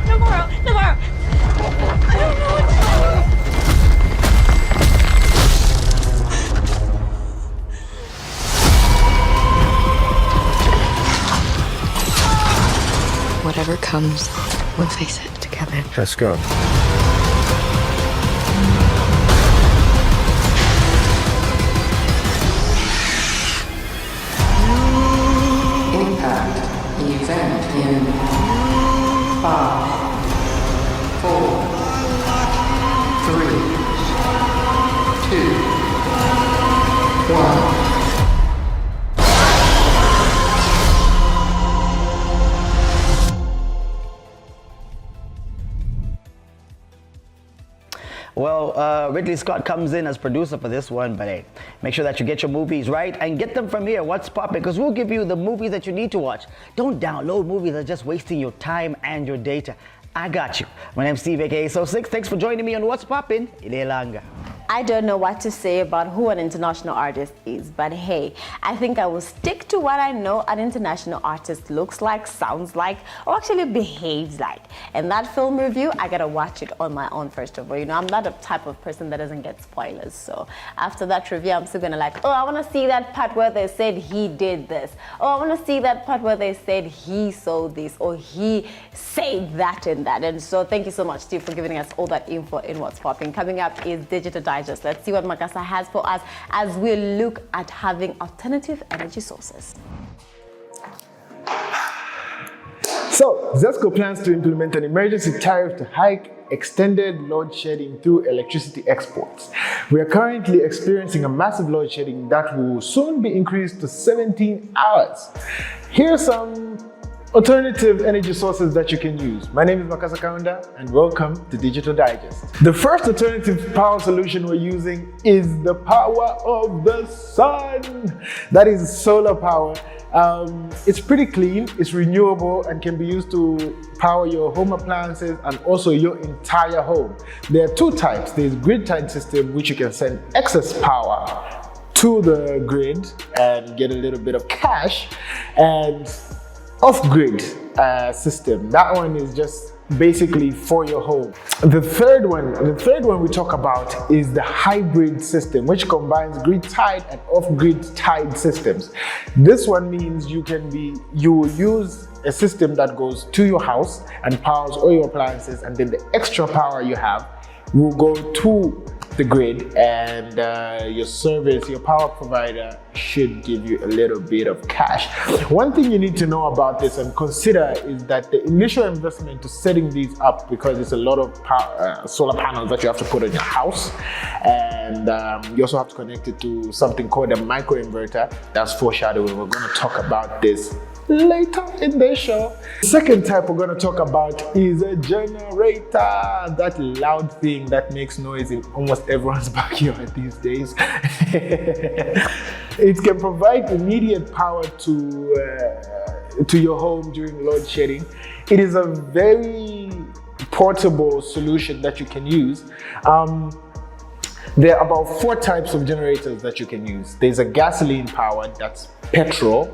Navarro! I don't know what to do. Whatever comes, we'll face it together. Let's go. Impact event in 5, 4, 3, 2, 1. Well, Ridley Scott comes in as producer for this one, but hey, make sure that you get your movies right and get them from here. What's poppin'? Because we'll give you the movies that you need to watch. Don't download movies that are just wasting your time and your data. I got you. My name's Steve, aka So6. Thanks for joining me on What's Poppin'. Ilelanga. I don't know what to say about who an international artist is, but hey, I think I will stick to what I know an international artist looks like, sounds like, or actually behaves like. And that film review, I gotta watch it on my own first of all. You know, I'm not a type of person that doesn't get spoilers. So after that review, I'm still gonna like, oh, I wanna see that part where they said he did this. Oh, I wanna see that part where they said he sold this or he said that and that. And so thank you so much, Steve, for giving us all that info in What's Popping. Coming up is Digital Digest. Let's see what Makasa has for us as we look at having alternative energy sources. So, ZESCO plans to implement an emergency tariff to hike extended load shedding through electricity exports. We are currently experiencing a massive load shedding that will soon be increased to 17 hours. Here are some alternative energy sources that you can use. My name is Makasa Kaunda and welcome to Digital Digest. The first alternative power solution we're using is the power of the sun. That is solar power. It's pretty clean, it's renewable, and can be used to power your home appliances and also your entire home. There are two types. There's grid-tied system, which you can send excess power to the grid and get a little bit of cash, and off-grid system. That one is just basically for your home. The third one we talk about is the hybrid system, which combines grid-tied and off-grid tied systems. This one means you will use a system that goes to your house and powers all your appliances, and then the extra power you have will go to the grid, and your power provider should give you a little bit of cash. One thing you need to know about this and consider is that the initial investment to setting these up, because it's a lot of power, solar panels that you have to put in your house, and you also have to connect it to something called a microinverter. That's foreshadowing. We're going to talk about this later in the show. Second type we're going to talk about is a generator, that loud thing that makes noise in almost everyone's backyard these days. It can provide immediate power to your home during load shedding. It is a very portable solution that you can use. There are about 4 types of generators that you can use. There's a gasoline powered, that's petrol.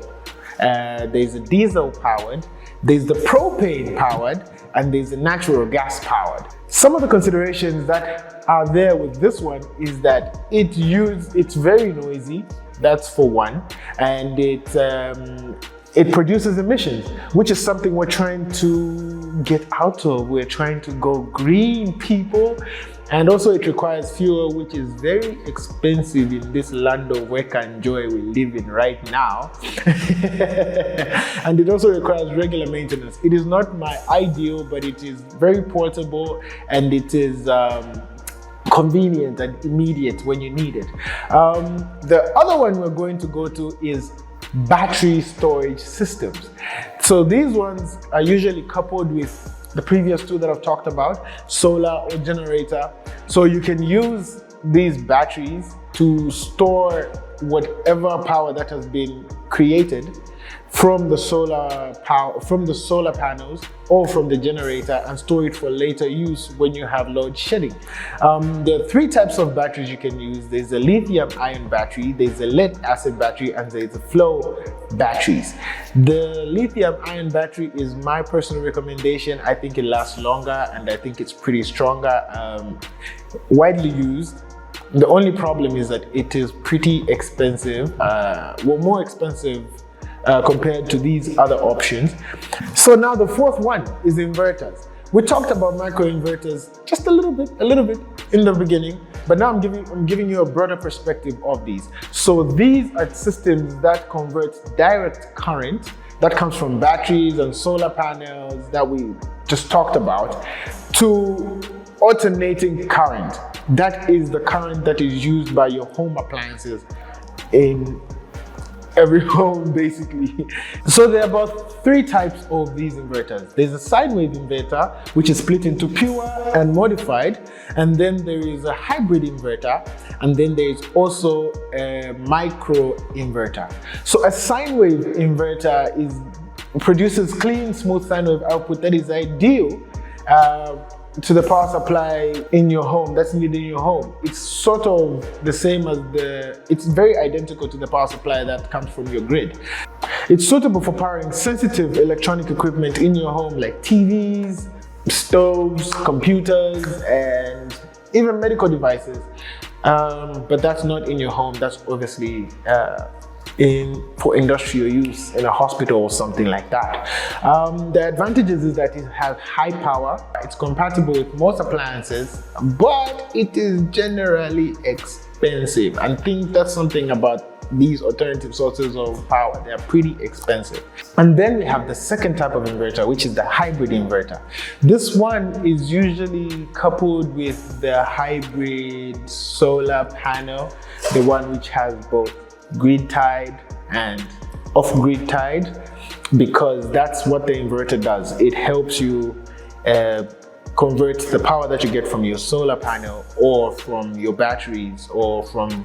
There's a diesel powered, there's the propane powered, and there's the natural gas powered. Some of the considerations that are there with this one is that it's very noisy, that's for one, and it produces emissions, which is something we're trying to get out of. We're trying to go green, people. And also it requires fuel, which is very expensive in this land of work and joy we live in right now. And it also requires regular maintenance. It is not my ideal, but it is very portable, and it is convenient and immediate when you need it. The other one we're going to go to is battery storage systems. So these ones are usually coupled with the previous 2 that I've talked about, solar or generator. So you can use these batteries to store whatever power that has been created from the solar power, from the solar panels or from the generator, and store it for later use when you have load shedding. There are 3 types of batteries you can use. There's a lithium ion battery, there's a lead acid battery, and there's a flow batteries. The lithium ion battery is my personal recommendation. I think it lasts longer, and I think it's pretty stronger, widely used. The only problem is that it is pretty expensive, more expensive compared to these other options. So now the 4th one is inverters. We talked about microinverters just a little bit in the beginning, but now I'm giving you a broader perspective of these. So these are systems that convert direct current that comes from batteries and solar panels that we just talked about to alternating current. That is the current that is used by your home appliances in every home, basically. So there are about 3 types of these inverters. There's a sine wave inverter, which is split into pure and modified, and then there is a hybrid inverter, and then there is also a micro inverter. So a sine wave inverter produces clean, smooth sine wave output that is ideal to the power supply in your home, that's needed in your home. It's sort of the same as it's very identical to the power supply that comes from your grid. It's suitable for powering sensitive electronic equipment in your home, like TVs, stoves, computers, and even medical devices. But that's not in your home, that's obviously for industrial use in a hospital or something like that. The advantages is that it has high power, it's compatible with most appliances, but it is generally expensive. And I think that's something about these alternative sources of power, they're pretty expensive. And then we have the second type of inverter, which is the hybrid inverter. This one is usually coupled with the hybrid solar panel, the one which has both grid tied and off-grid tied, because that's what the inverter does. It helps you convert the power that you get from your solar panel or from your batteries or from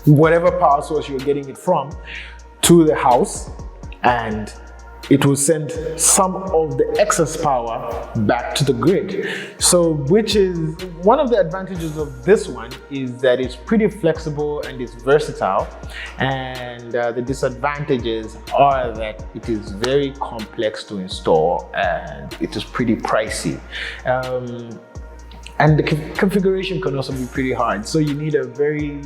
whatever power source you're getting it from to the house, and it will send some of the excess power back to the grid. So, which is one of the advantages of this one is that it's pretty flexible and it's versatile. And the disadvantages are that it is very complex to install and it is pretty pricey. And the configuration can also be pretty hard. So you need a very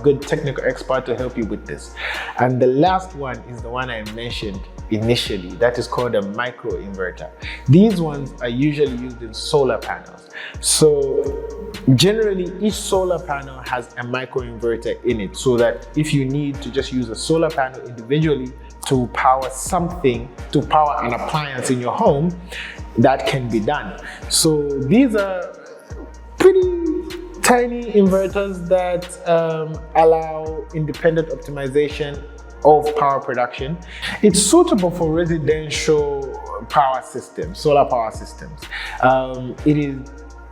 good technical expert to help you with this. And the last one is the one I mentioned initially, that is called a micro inverter. These ones are usually used in solar panels. So generally each solar panel has a micro inverter in it, so that if you need to just use a solar panel individually to power something, to power an appliance in your home, that can be done. So these are pretty tiny inverters that allow independent optimization of power production. It's suitable for residential power systems, solar power systems. It is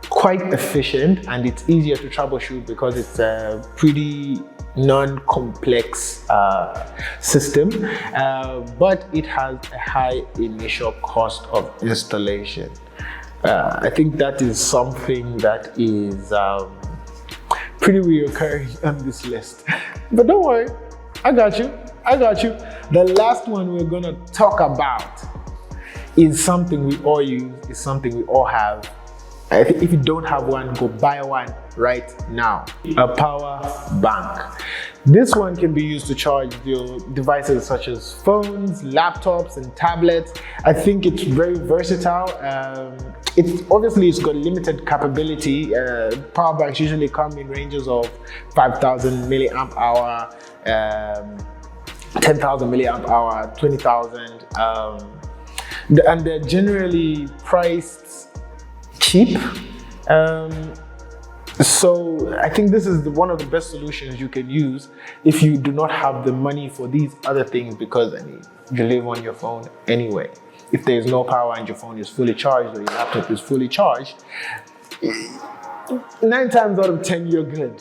quite efficient and it's easier to troubleshoot because it's a pretty non-complex system, but it has a high initial cost of installation. I think that is something that is pretty reoccurring on this list. But don't worry, I got you. The last one we're gonna talk about is something we all use, is something we all have. I think if you don't have one, go buy one right now. A power bank. This one can be used to charge your devices such as phones, laptops, and tablets. I think it's very versatile. It's got limited capability. Power banks usually come in ranges of 5,000 milliamp hour, 10,000 milliamp hour, 20,000, and they're generally priced cheap. So I think this is one of the best solutions you can use if you do not have the money for these other things, because you live on your phone anyway. If there's no power and your phone is fully charged or your laptop is fully charged, 9 times out of 10 you're good.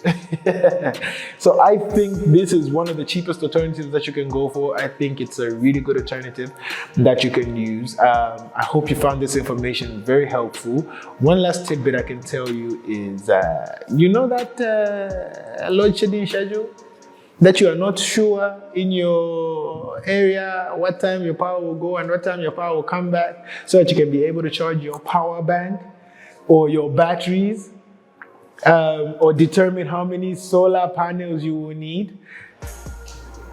So I think this is one of the cheapest alternatives that you can go for. I think it's a really good alternative that you can use. I hope you found this information very helpful. One last tidbit I can tell you is, you know that load shedding schedule? That you are not sure in your area what time your power will go and what time your power will come back, so that you can be able to charge your power bank or your batteries, or determine how many solar panels you will need.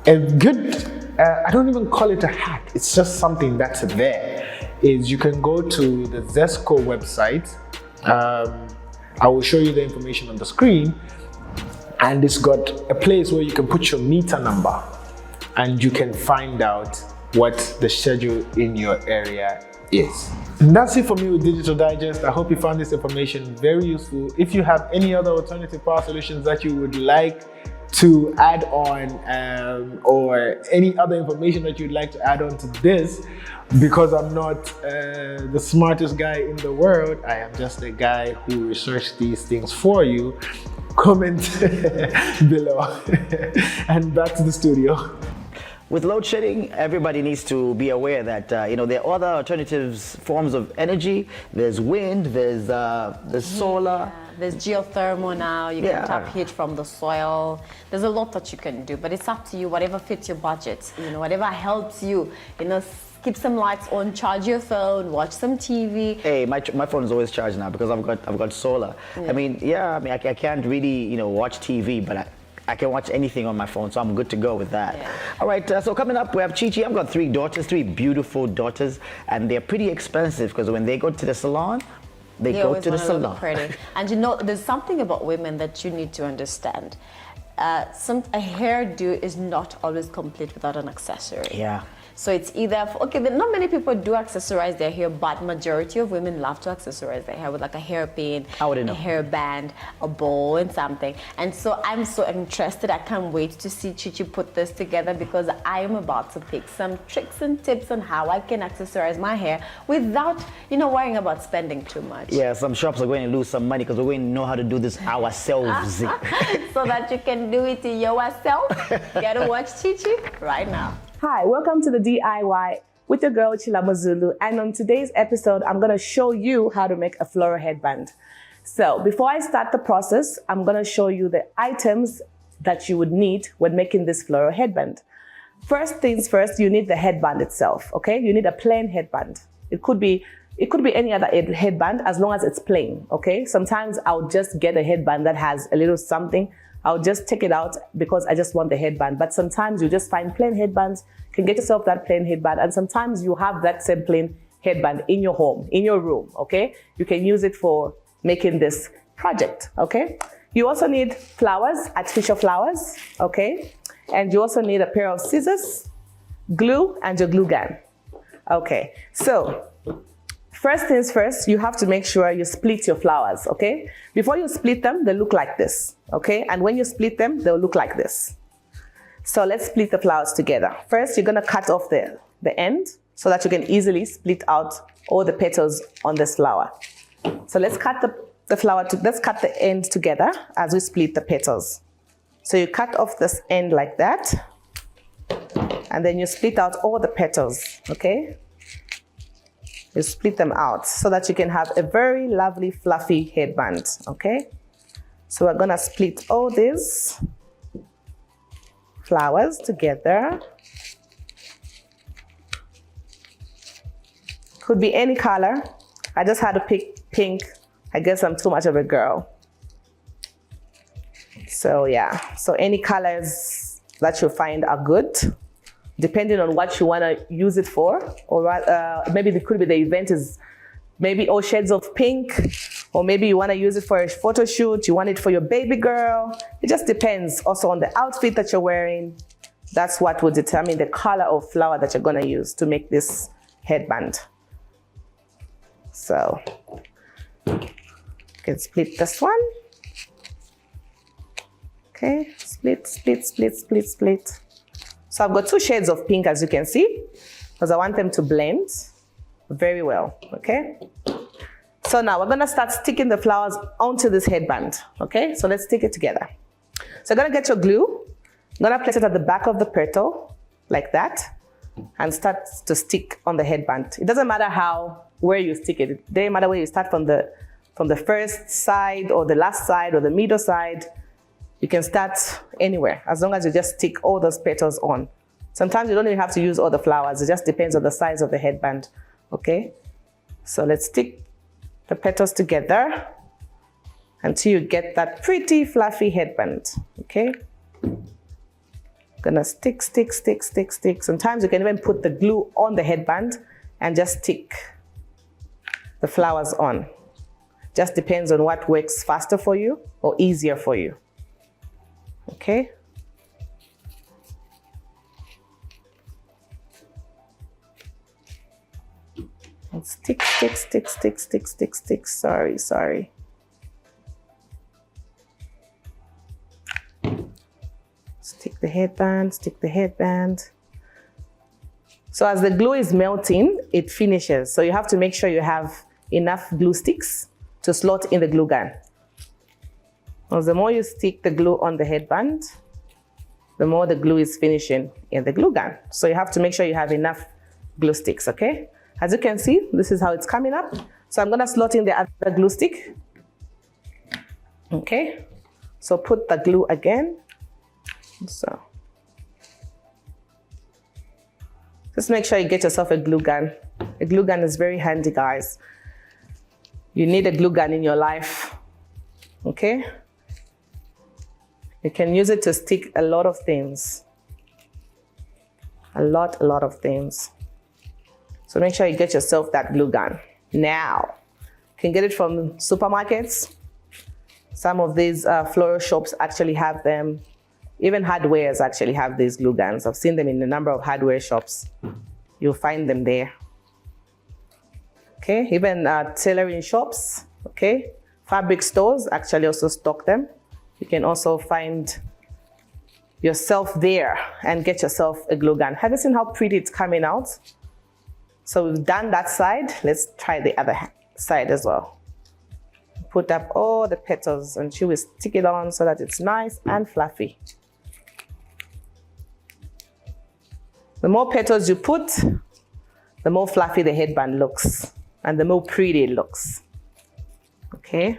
A good, I don't even call it a hack, it's just something that's there, is you can go to the Zesco website. I will show you the information on the screen, and it's got a place where you can put your meter number and you can find out what the schedule in your area is. And that's it for me with Digital Digest. I hope you found this information very useful. If you have any other alternative power solutions that you would like to add on, or any other information that you'd like to add on to this, because I'm not the smartest guy in the world, I am just a guy who researched these things for you, comment below. And back to the studio. With load shedding, everybody needs to be aware that there are other alternatives, forms of energy. There's wind, there's solar. There's geothermal now. You can tap heat from the soil. There's a lot that you can do, but it's up to you. Whatever fits your budget, whatever helps you. Keep some lights on, charge your phone, watch some TV. Hey, my phone is always charged now because I've got solar. Yeah. I can't really watch TV, but I can watch anything on my phone, so I'm good to go with that. Yeah. All right, so coming up, we have Chi-Chi. I've got 3 daughters, 3 beautiful daughters, and they're pretty expensive because when they go to the salon, they go to the salon. Pretty. And there's something about women that you need to understand. A hairdo is not always complete without an accessory. Yeah. So it's either, not many people do accessorize their hair, but majority of women love to accessorize their hair with like a hairpin, a hairband, a bow, and something. And so I'm so interested. I can't wait to see Chi-Chi put this together, because I am about to pick some tricks and tips on how I can accessorize my hair without, worrying about spending too much. Yeah, some shops are going to lose some money because we're going to know how to do this ourselves. So that you can do it yourself, you gotta watch Chi-Chi right now. Hi, welcome to the DIY with your girl Chilama Zulu, and on today's episode I'm going to show you how to make a floral headband. So before I start the process, I'm going to show you the items that you would need when making this floral headband. First things first, you need the headband itself, okay? You need a plain headband. It could be any other headband as long as it's plain, okay? Sometimes I'll just get a headband that has a little something. I'll just take it out because I just want the headband. But sometimes you just find plain headbands, you can get yourself that plain headband, and sometimes you have that same plain headband in your home, in your room, okay? You can use it for making this project, okay? You also need flowers, artificial flowers, okay? And you also need a pair of scissors, glue, and your glue gun. Okay, so first things first, you have to make sure you split your flowers, okay? Before you split them, they look like this, okay? And when you split them, they'll look like this. So let's split the flowers together. First, you're gonna cut off the end so that you can easily split out all the petals on this flower. So let's cut let's cut the end together as we split the petals. So you cut off this end like that, and then you split out all the petals, okay? You split them out so that you can have a very lovely fluffy headband, okay? So we're gonna split all these flowers together. Could be any color. I just had to pick pink. I guess I'm too much of a girl. So yeah, so any colors that you find are good, depending on what you want to use it for, or maybe it could be the event is maybe all shades of pink, or maybe you want to use it for a photo shoot, you want it for your baby girl. It just depends also on the outfit that you're wearing. That's what will determine the color of flower that you're going to use to make this headband. So you can split this one. Okay, split, split, split, split, split. So I've got 2 shades of pink, as you can see, because I want them to blend very well, okay? So now we're gonna start sticking the flowers onto this headband, okay? So let's stick it together. So you're gonna get your glue, I'm gonna place it at the back of the petal, like that, and start to stick on the headband. It doesn't matter where you stick it. It doesn't matter where you start from the first side or the last side or the middle side. You can start anywhere, as long as you just stick all those petals on. Sometimes you don't even have to use all the flowers. It just depends on the size of the headband, okay? So let's stick the petals together until you get that pretty fluffy headband, okay? Gonna stick, stick, stick, stick, stick. Sometimes you can even put the glue on the headband and just stick the flowers on. Just depends on what works faster for you or easier for you. Okay. And stick, stick, stick, stick, stick, stick, stick. Sorry. Stick the headband, stick the headband. So as the glue is melting, it finishes. So you have to make sure you have enough glue sticks to slot in the glue gun. Because the more you stick the glue on the headband, the more the glue is finishing in the glue gun. So you have to make sure you have enough glue sticks, okay? As you can see, this is how it's coming up. So I'm gonna slot in the other glue stick. Okay, so put the glue again. So just make sure you get yourself a glue gun. A glue gun is very handy, guys. You need a glue gun in your life, okay? You can use it to stick a lot of things. A lot of things. So make sure you get yourself that glue gun. Now, you can get it from supermarkets. Some of these floral shops actually have them. Even hardwares actually have these glue guns. I've seen them in a number of hardware shops. You'll find them there. Okay, even tailoring shops, okay? Fabric stores actually also stock them. You can also find yourself there and get yourself a glue gun. Have you seen how pretty it's coming out? So we've done that side. Let's try the other side as well. Put up all the petals and she will stick it on so that it's nice and fluffy. The more petals you put, the more fluffy the headband looks and the more pretty it looks. Okay,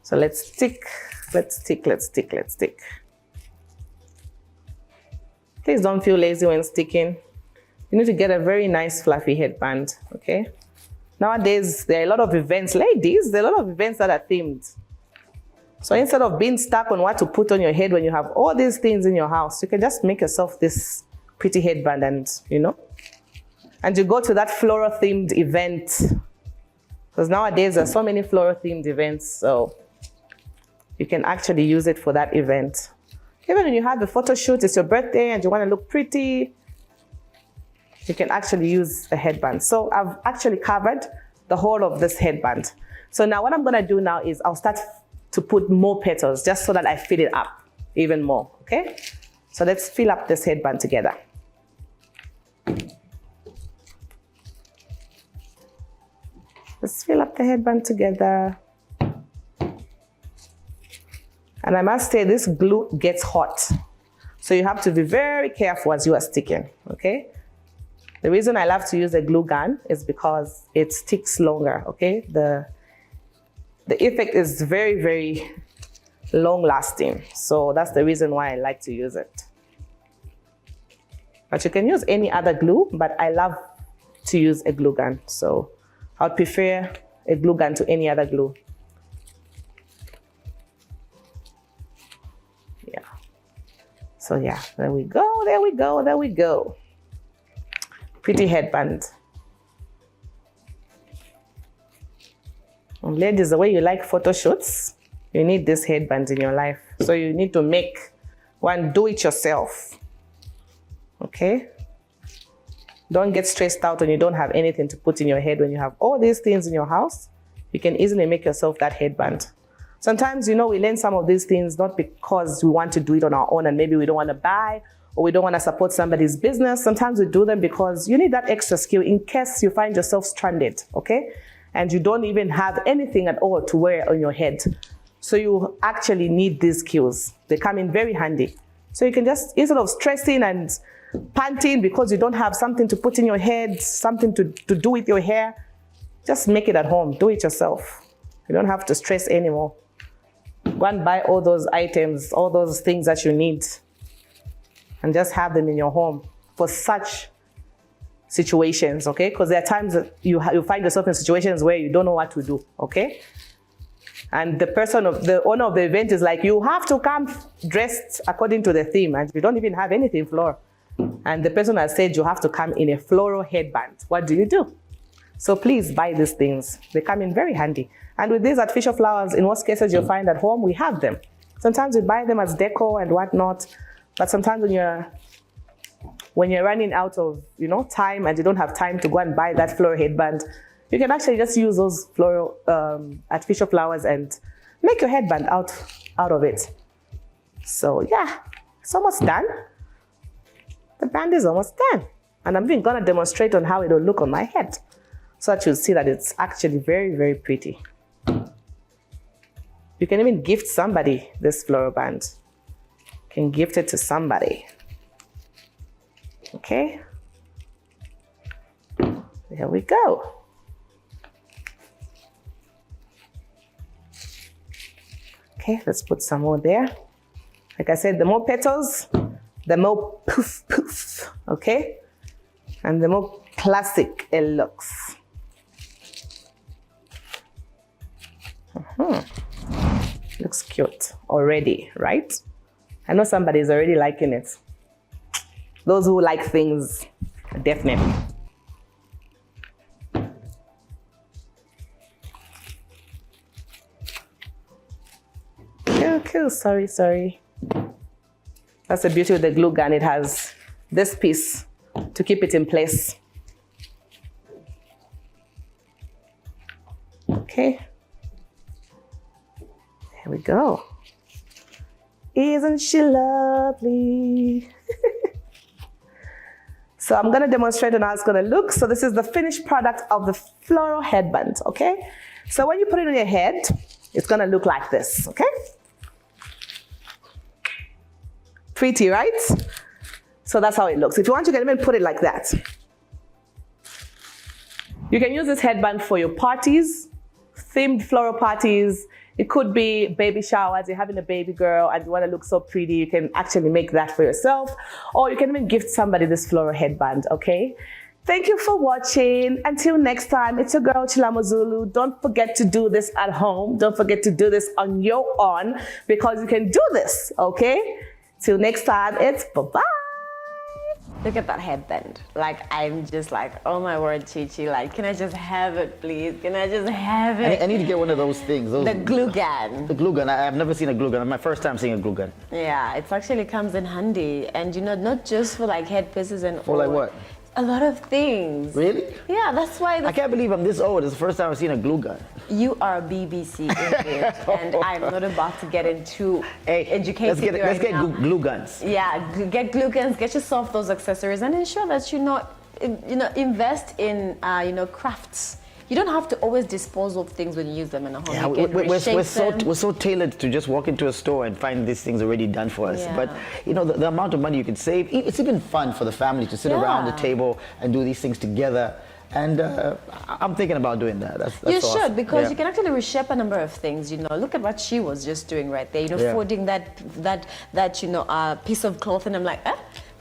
so let's stick. Let's stick. Please don't feel lazy when sticking. You need to get a very nice fluffy headband, okay? Nowadays, there are a lot of events, ladies, there are a lot of events that are themed. So instead of being stuck on what to put on your head when you have all these things in your house, you can just make yourself this pretty headband and, and you go to that floral themed event. Because nowadays, there are so many floral themed events, so you can actually use it for that event. Even when you have a photo shoot, it's your birthday and you want to look pretty, you can actually use a headband. So I've actually covered the whole of this headband. So now what I'm gonna do now is I'll start to put more petals just so that I fill it up even more, okay? So let's fill up this headband together. Let's fill up the headband together. And I must say, this glue gets hot. So you have to be very careful as you are sticking, okay? The reason I love to use a glue gun is because it sticks longer, okay? The effect is very, very long lasting. So that's the reason why I like to use it. But you can use any other glue, but I love to use a glue gun. So I would prefer a glue gun to any other glue. Yeah. So yeah, there we go, there we go, there we go. Pretty headband. And ladies, the way you like photo shoots, you need this headband in your life. So you need to make one, do it yourself. Okay? Don't get stressed out when you don't have anything to put in your head. When you have all these things in your house, you can easily make yourself that headband. Sometimes, you know, we learn some of these things not because we want to do it on our own and maybe we don't want to buy or we don't want to support somebody's business. Sometimes we do them because you need that extra skill in case you find yourself stranded, okay? And you don't even have anything at all to wear on your head. So you actually need these skills. They come in very handy. So you can just, instead of stressing and panting because you don't have something to put in your head, something to do with your hair, just make it at home. Do it yourself. You don't have to stress anymore. Go and buy all those items, all those things that you need, and just have them in your home for such situations, okay? Because there are times that you find yourself in situations where you don't know what to do, okay? And the owner of the event is like, you have to come dressed according to the theme, and you don't even have anything floral. And the person has said you have to come in a floral headband. What do you do? So please buy these things. They come in very handy. And with these artificial flowers, in most cases you'll find at home, we have them. Sometimes we buy them as deco and whatnot, but sometimes when you're running out of, you know, time and you don't have time to go and buy that floral headband, you can actually just use those floral artificial flowers and make your headband out of it. So yeah, it's almost done. The band is almost done. And I'm gonna demonstrate on how it will look on my head so that you'll see that it's actually very, very pretty. You can even gift somebody this floral band. You can gift it to somebody. Okay? There we go. Okay, let's put some more there. Like I said, the more petals, the more poof poof, okay? And the more classic it looks. Looks cute already, right? I know somebody's already liking it. Those who like things, definitely. Cool, sorry. That's the beauty of the glue gun. It has this piece to keep it in place. Okay. There we go. Isn't she lovely? So I'm gonna demonstrate on how it's gonna look. So this is the finished product of the floral headband, okay? So when you put it on your head, it's gonna look like this, okay? Pretty, right? So that's how it looks. If you want, you can even put it like that. You can use this headband for your parties, themed floral parties. It could be baby showers, you're having a baby girl and you want to look so pretty, you can actually make that for yourself. Or you can even gift somebody this floral headband, okay? Thank you for watching. Until next time, it's your girl Chilamo Zulu. Don't forget to do this at home. Don't forget to do this on your own because you can do this, okay? Till next time, it's bye-bye. Look at that headband. Like, I'm just like, oh my word, Chichi, like, can I just have it, please? Can I just have it? I need to get one of those things. The glue gun. The glue gun. I've never seen a glue gun. My first time seeing a glue gun. Yeah, it actually comes in handy. And you know, not just for like headpieces and For like what? A lot of things. Really? Yeah, that's why I can't believe I'm this old. It's the first time I've seen a glue gun. you are BBC English, and I'm not about to get into educating Let's get glue guns. Yeah, get glue guns, get yourself those accessories, and ensure that invest in crafts. You don't have to always dispose of things when you use them in a home. Yeah, we're so tailored to just walk into a store and find these things already done for us. Yeah. But the amount of money you can save, it's even fun for the family to sit around the table and do these things together. And I'm thinking about doing that. That's you awesome. should, because you can actually reshape a number of things. Look at what she was just doing right there. Folding that piece of cloth, and I'm like,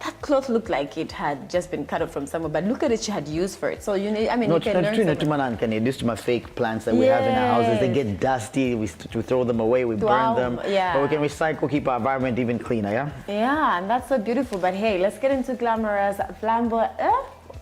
that cloth looked like it had just been cut off from somewhere, but look at it, she had used for it. So you can learn something. These are my fake plants that we have in our houses. They get dusty, we throw them away, we burn them. Yeah. But we can recycle, keep our environment even cleaner, yeah? Yeah, and that's so beautiful. But hey, let's get into glamorous, flamboyant.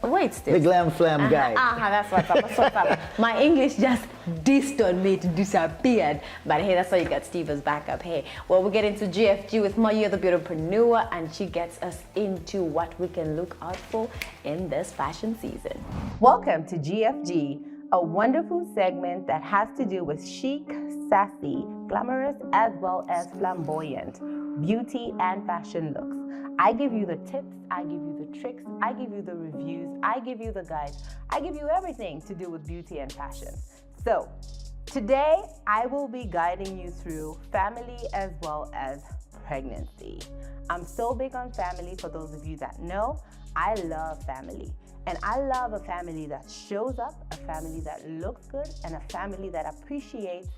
Wait, Steve. The glam flam guy. That's what's up. My English just dissed on me, to disappeared. But hey, that's why you got Steve as backup. Hey, well, we get into GFG with Maya, the beautypreneur, and she gets us into what we can look out for in this fashion season. Welcome to GFG, a wonderful segment that has to do with chic, sassy, glamorous, as well as flamboyant beauty and fashion looks. I give you the tips, I give you the tricks, I give you the reviews, I give you the guides, I give you everything to do with beauty and fashion. So today I will be guiding you through family as well as pregnancy. I'm so big on family. For those of you that know, I love family. And I love a family that shows up, a family that looks good, and a family that appreciates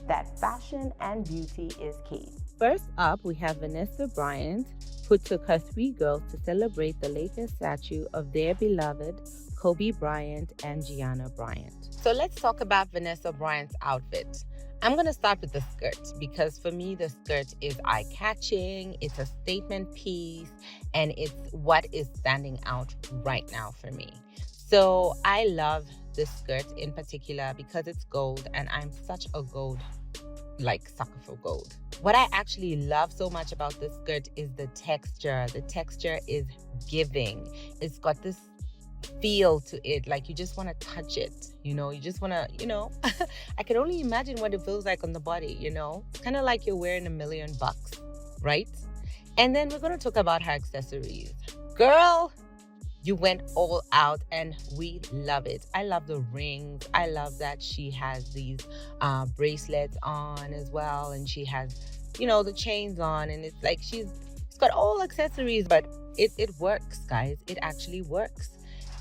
that fashion and beauty is key. First up, we have Vanessa Bryant, who took her 3 girls to celebrate the latest statue of their beloved Kobe Bryant and Gianna Bryant. So let's talk about Vanessa Bryant's outfit. I'm going to start with the skirt, because for me, the skirt is eye-catching, it's a statement piece, and it's what is standing out right now for me. So I love this skirt in particular because it's gold, and I'm such a gold sucker for gold. What I actually love so much about this skirt is the texture. The texture is giving. It's got this feel to it, like you just want to touch it, you just want to, I can only imagine what it feels like on the body, It's kind of like you're wearing $1 million, right? And then we're going to talk about her accessories. Girl, you went all out and we love it. I love the rings. I love that she has these bracelets on as well. And she has, the chains on. And it's like she's got all accessories, but it works, guys. It actually works.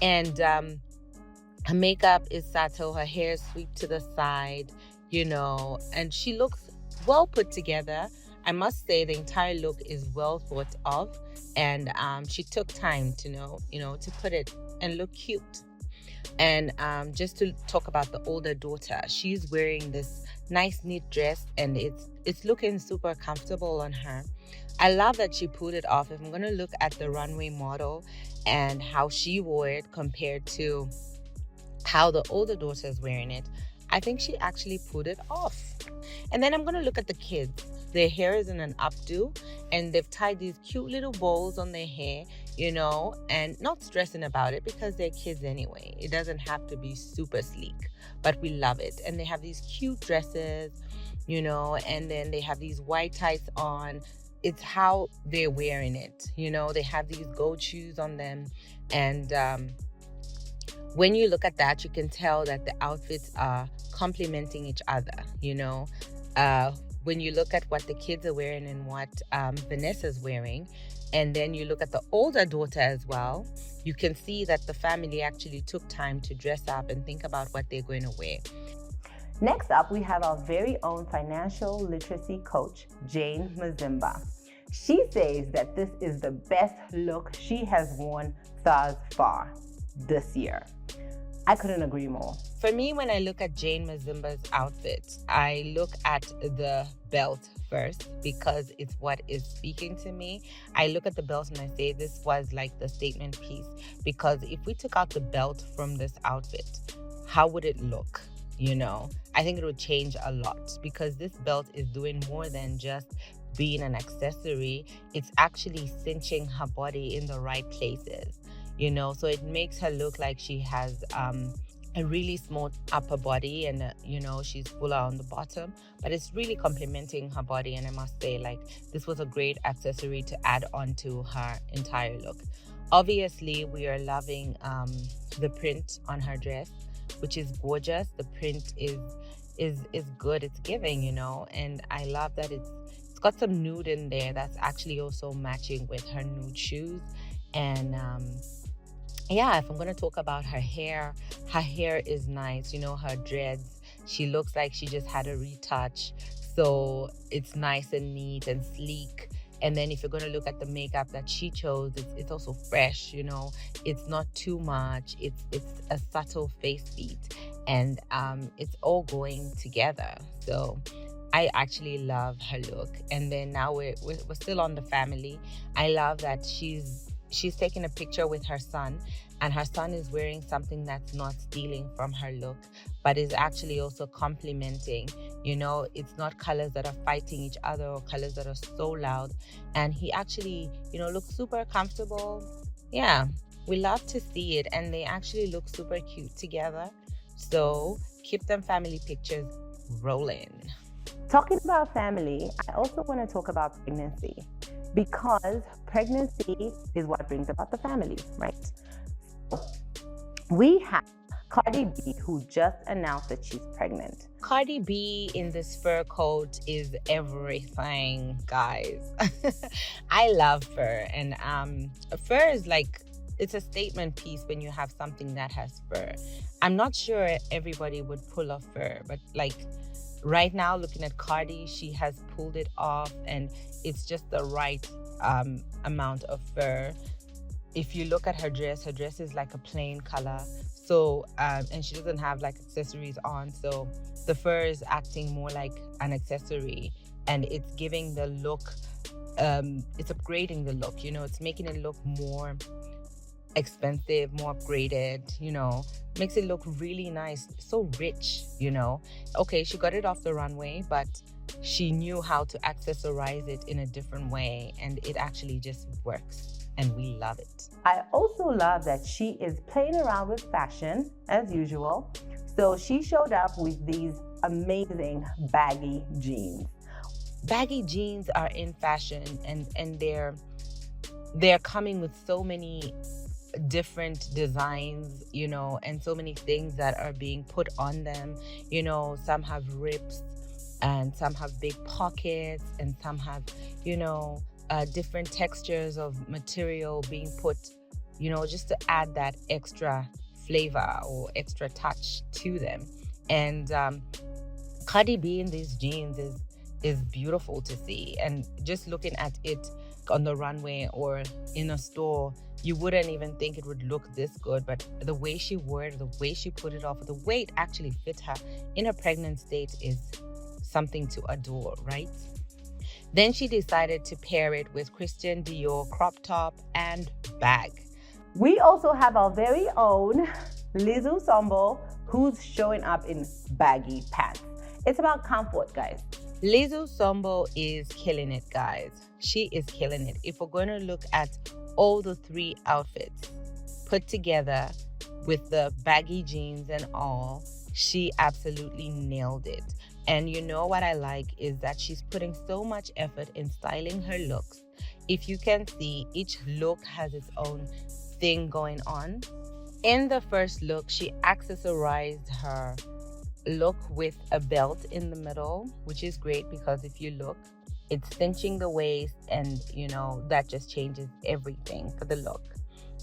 And her makeup is subtle. Her hair is swept to the side, and she looks well put together. I must say the entire look is well thought of, and she took time to to put it and look cute. And just to talk about the older daughter, she's wearing this nice knit dress, and it's looking super comfortable on her. I love that she pulled it off. If I'm going to look at the runway model and how she wore it compared to how the older daughter is wearing it, I think she actually pulled it off. And then I'm going to look at the kids. Their hair is in an updo, and they've tied these cute little bows on their hair, and not stressing about it because they're kids anyway. It doesn't have to be super sleek, but we love it. And they have these cute dresses, and then they have these white tights on. It's how they're wearing it. They have these gold shoes on them. And when you look at that, you can tell that the outfits are complementing each other, when you look at what the kids are wearing and what Vanessa's wearing, and then you look at the older daughter as well, you can see that the family actually took time to dress up and think about what they're going to wear. Next up, we have our very own financial literacy coach, Jane Mazimba. She says that this is the best look she has worn thus far this year. I couldn't agree more. For me, when I look at Jane Mazimba's outfit, I look at the belt first because it's what is speaking to me. I look at the belt and I say this was like the statement piece, because if we took out the belt from this outfit, how would it look? I think it would change a lot, because this belt is doing more than just being an accessory. It's actually cinching her body in the right places. you know, so it makes her look like she has a really small upper body and you know, she's fuller on the bottom, but it's really complementing her body. And I must say, like, this was a great accessory to add on to her entire look. Obviously, we are loving the print on her dress, which is gorgeous. The print is good, it's giving, you know, and I love that it's got some nude in there that's actually also matching with her nude shoes. And yeah, if I'm gonna talk about her hair is nice, you know, her dreads, she looks like she just had a retouch, so it's nice and neat and sleek. And then if you're gonna look at the makeup that she chose, it's also fresh, you know, it's not too much, it's a subtle face beat, and it's all going together. So I actually love her look. And then now we're still on the family. I love that she's taking a picture with her son, and her son is wearing something that's not stealing from her look, but is actually also complementing. You know, it's not colors that are fighting each other or colors that are so loud. And he actually, you know, looks super comfortable. Yeah, we love to see it, and they actually look super cute together. So keep them family pictures rolling. Talking about family, I also want to talk about pregnancy, because pregnancy is what brings about the family, right? We have Cardi B, who just announced that she's pregnant. Cardi B in this fur coat is everything, guys. I love fur, and fur is like, it's a statement piece when you have something that has fur. I'm not sure everybody would pull off fur, but like right now, looking at Cardi, she has pulled it off, and it's just the right amount of fur. If you look at her dress is like a plain color. So, and she doesn't have like accessories on. So the fur is acting more like an accessory, and it's giving the look, it's upgrading the look, you know, it's making it look more expensive, more upgraded, you know, makes it look really nice, so rich, you know. Okay, she got it off the runway, but she knew how to accessorize it in a different way, and it actually just works, and we love it. I also love that she is playing around with fashion as usual. So she showed up with these amazing baggy jeans. Baggy jeans are in fashion, and they're coming with so many different designs, you know, and so many things that are being put on them. You know, some have rips, and some have big pockets, and some have, you know, different textures of material being put, you know, just to add that extra flavor or extra touch to them. And Cardi B in these jeans is beautiful to see. And just looking at it on the runway or in a store, you wouldn't even think it would look this good, but the way she wore it, the way she put it off, the way it actually fit her in a pregnant state is something to adore, right? Then she decided to pair it with Christian Dior crop top and bag. We also have our very own Lizzo Sombo, who's showing up in baggy pants. It's about comfort, guys. Lizzo Sombo is killing it, guys. She is killing it. If we're going to look at all the three outfits put together with the baggy jeans and all, she absolutely nailed it. And you know what I like is that she's putting so much effort in styling her looks. If you can see, each look has its own thing going on. In the first look, she accessorized her look with a belt in the middle, which is great because if you look, it's cinching the waist, and you know, that just changes everything for the look.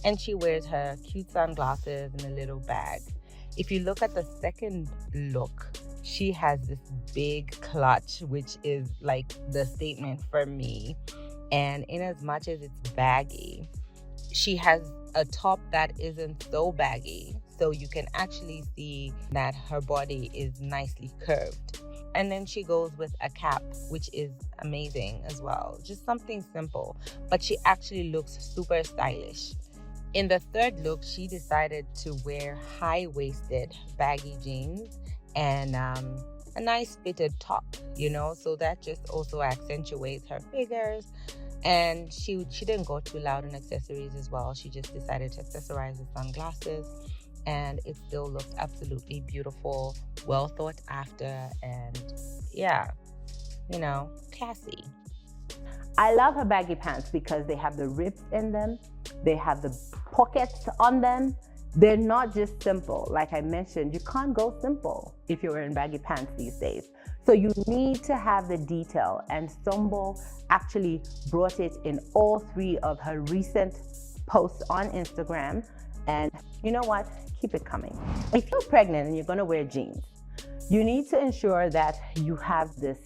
And she wears her cute sunglasses and a little bag. If you look at the second look, she has this big clutch, which is like the statement for me. And in as much as it's baggy, she has a top that isn't so baggy, so you can actually see that her body is nicely curved. And then she goes with a cap, which is amazing as well. Just something simple, but she actually looks super stylish. In the third look, she decided to wear high-waisted baggy jeans and a nice fitted top, you know, so that just also accentuates her figures And she didn't go too loud in accessories as well. She just decided to accessorize the sunglasses, and it still looked absolutely beautiful, well thought after, and yeah, you know, classy. I love her baggy pants because they have the rips in them, they have the pockets on them. They're not just simple. Like I mentioned, you can't go simple if you're wearing baggy pants these days. So you need to have the detail, and Sombo actually brought it in all 3 of her recent posts on Instagram. And you know what? Keep it coming. If you're pregnant and you're gonna wear jeans, you need to ensure that you have this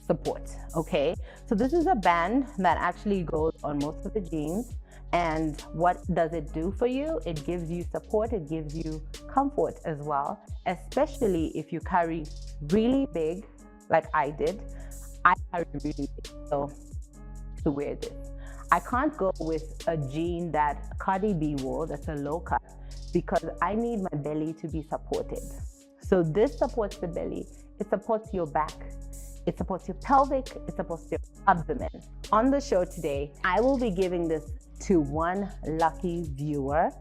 support, okay? So this is a band that actually goes on most of the jeans. And what does it do for you? It gives you support, it gives you comfort as well, especially if you carry really big, like I did. I carry really big, so to wear this. I can't go with a jean that Cardi B wore, that's a low cut, because I need my belly to be supported. So this supports the belly, it supports your back, it supports your pelvic, it supports your abdomen. On the show today, I will be giving this to one lucky viewer.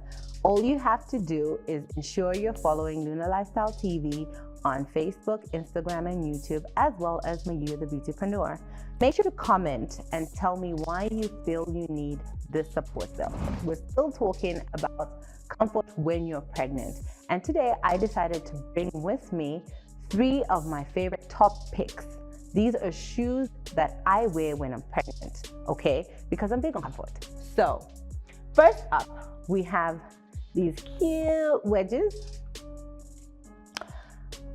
All you have to do is ensure you're following Luna Lifestyle TV on Facebook, Instagram, and YouTube, as well as Mayu the Beautypreneur. Make sure to comment and tell me why you feel you need this support though. We're still talking about comfort when you're pregnant. And today I decided to bring with me 3 of my favorite top picks. These are shoes that I wear when I'm pregnant, okay? Because I'm big on comfort. So, first up, we have these cute wedges.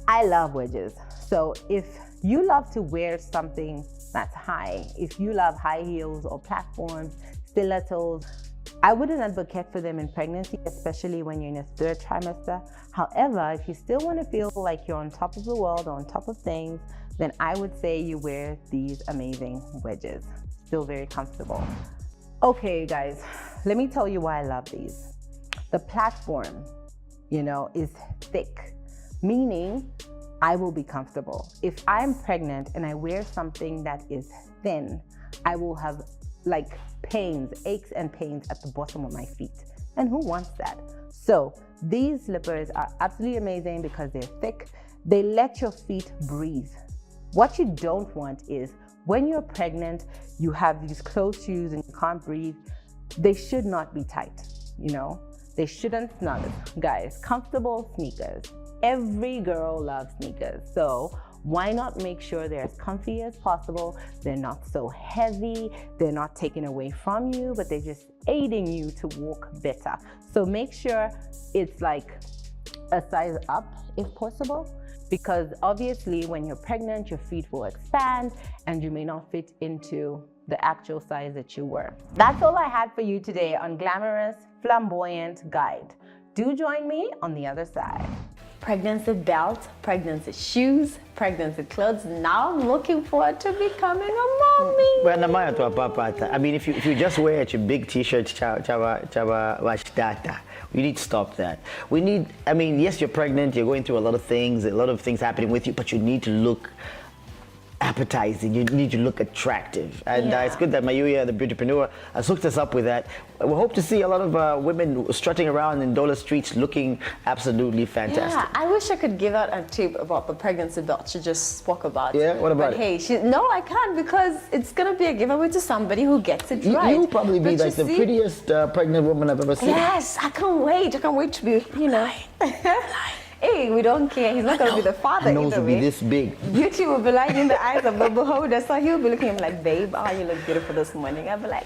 I love wedges. So if you love to wear something that's high, if you love high heels or platforms, stilettos, I wouldn't advocate for them in pregnancy, especially when you're in a 3rd trimester. However, if you still want to feel like you're on top of the world or on top of things, then I would say you wear these amazing wedges. Still very comfortable. Okay, guys, let me tell you why I love these. The platform, you know, is thick, meaning I will be comfortable. If I'm pregnant and I wear something that is thin, I will have like pains, aches and pains at the bottom of my feet. And who wants that? So these slippers are absolutely amazing because they're thick. They let your feet breathe. What you don't want is when you're pregnant, you have these closed shoes and you can't breathe. They should not be tight, you know? They shouldn't snug. Guys, comfortable sneakers. Every girl loves sneakers. So why not make sure they're as comfy as possible? They're not so heavy. They're not taken away from you, but they're just aiding you to walk better. So make sure it's like a size up if possible. Because obviously when you're pregnant, your feet will expand and you may not fit into the actual size that you were. That's all I had for you today on Glamorous Flamboyant Guide. Do join me on the other side. Pregnancy belt, pregnancy shoes, pregnancy clothes. Now I'm looking forward to becoming a mommy. I mean, if you just wear your big t-shirt, you need to stop that. We need, I mean, yes, you're pregnant, you're going through a lot of things happening with you, but you need to look appetizing, you need to look attractive. And it's good that Mayuya, the Beautypreneur, has hooked us up with that. We hope to see a lot of women strutting around in Dola streets looking absolutely fantastic. Yeah, I wish I could give out a tip about the pregnancy belt she just spoke about. Yeah, what about it? Hey, no, I can't because it's going to be a giveaway to somebody who gets it right. You'll probably be like the prettiest pregnant woman I've ever seen. Yes, I can't wait. I can't wait to be, you know. Hey, we don't care. He's not going to be the father nose either will be this big. Beauty will be like in the eyes of the beholder. So he'll be looking at him like, babe, oh, you look beautiful this morning. I'll be like,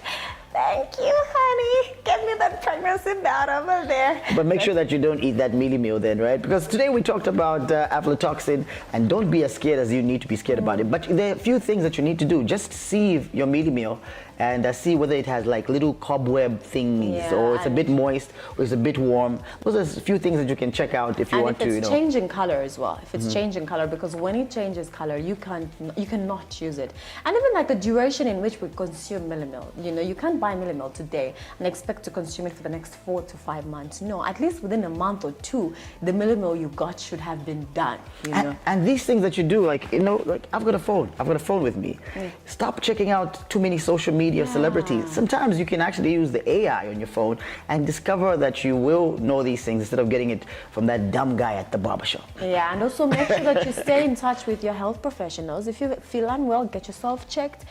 thank you, honey. Get me that pregnancy belt over there. But make sure that you don't eat that mealy meal then, right? Because today we talked about aflatoxin, and don't be as scared as you need to be scared about it. But there are a few things that you need to do. Just see your mealy meal and see whether it has like little cobweb things, or it's a bit moist, or it's a bit warm. Those are a few things that you can check out if you want to, if it's changing color as well. If it's changing color, because when it changes color, you cannot use it. And even like the duration in which we consume millimil. You know, you can't buy millimil today and expect to consume it for the next 4 to 5 months. No, at least within a month or two, the millimil you got should have been done. You know? And these things that you do, like, you know, like I've got a phone with me. Stop checking out too many social media media celebrities. Sometimes you can actually use the AI on your phone and discover that you will know these things instead of getting it from that dumb guy at the barbershop. Yeah, and also make sure that you stay in touch with your health professionals. If you feel unwell, get yourself checked,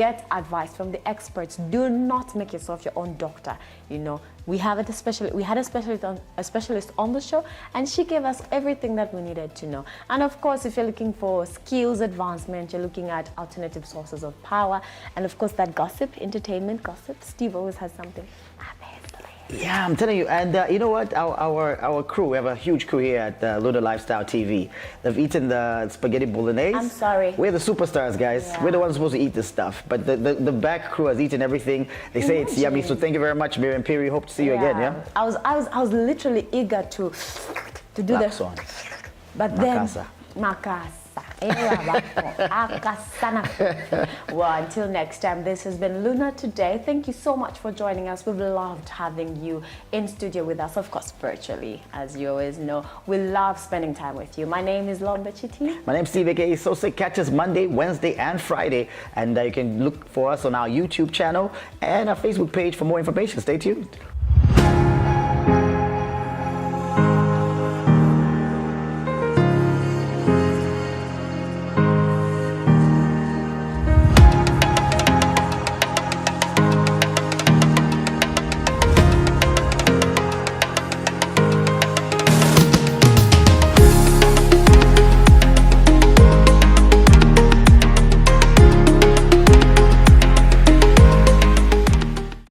get advice from the experts. Do not make yourself your own doctor. You know, we had a specialist on the show, and she gave us everything that we needed to know. And of course, if you're looking for skills advancement, you're looking at alternative sources of power, and of course that gossip, entertainment gossip. Steve always has something. Yeah, I'm telling you. And you know what? Our crew, we have a huge crew here at Lunar Lifestyle TV. They've eaten the spaghetti bolognese. I'm sorry. We're the superstars, guys. Yeah. We're the ones supposed to eat this stuff. But the back crew has eaten everything. They say it's yummy. So thank you very much, Miriam Piri. Hope to see you again. Yeah. I was literally eager to do Black this. swan. But Makasa. then Makasa. Well, until next time, this has been Luna Today. Thank you so much for joining us. We've loved having you in studio with us, of course, virtually, as you always know. We love spending time with you. My name is Lombe Chiti. My name's Steve aka So Sick. Catch us Monday, Wednesday, and Friday. And you can look for us on our YouTube channel and our Facebook page for more information. Stay tuned.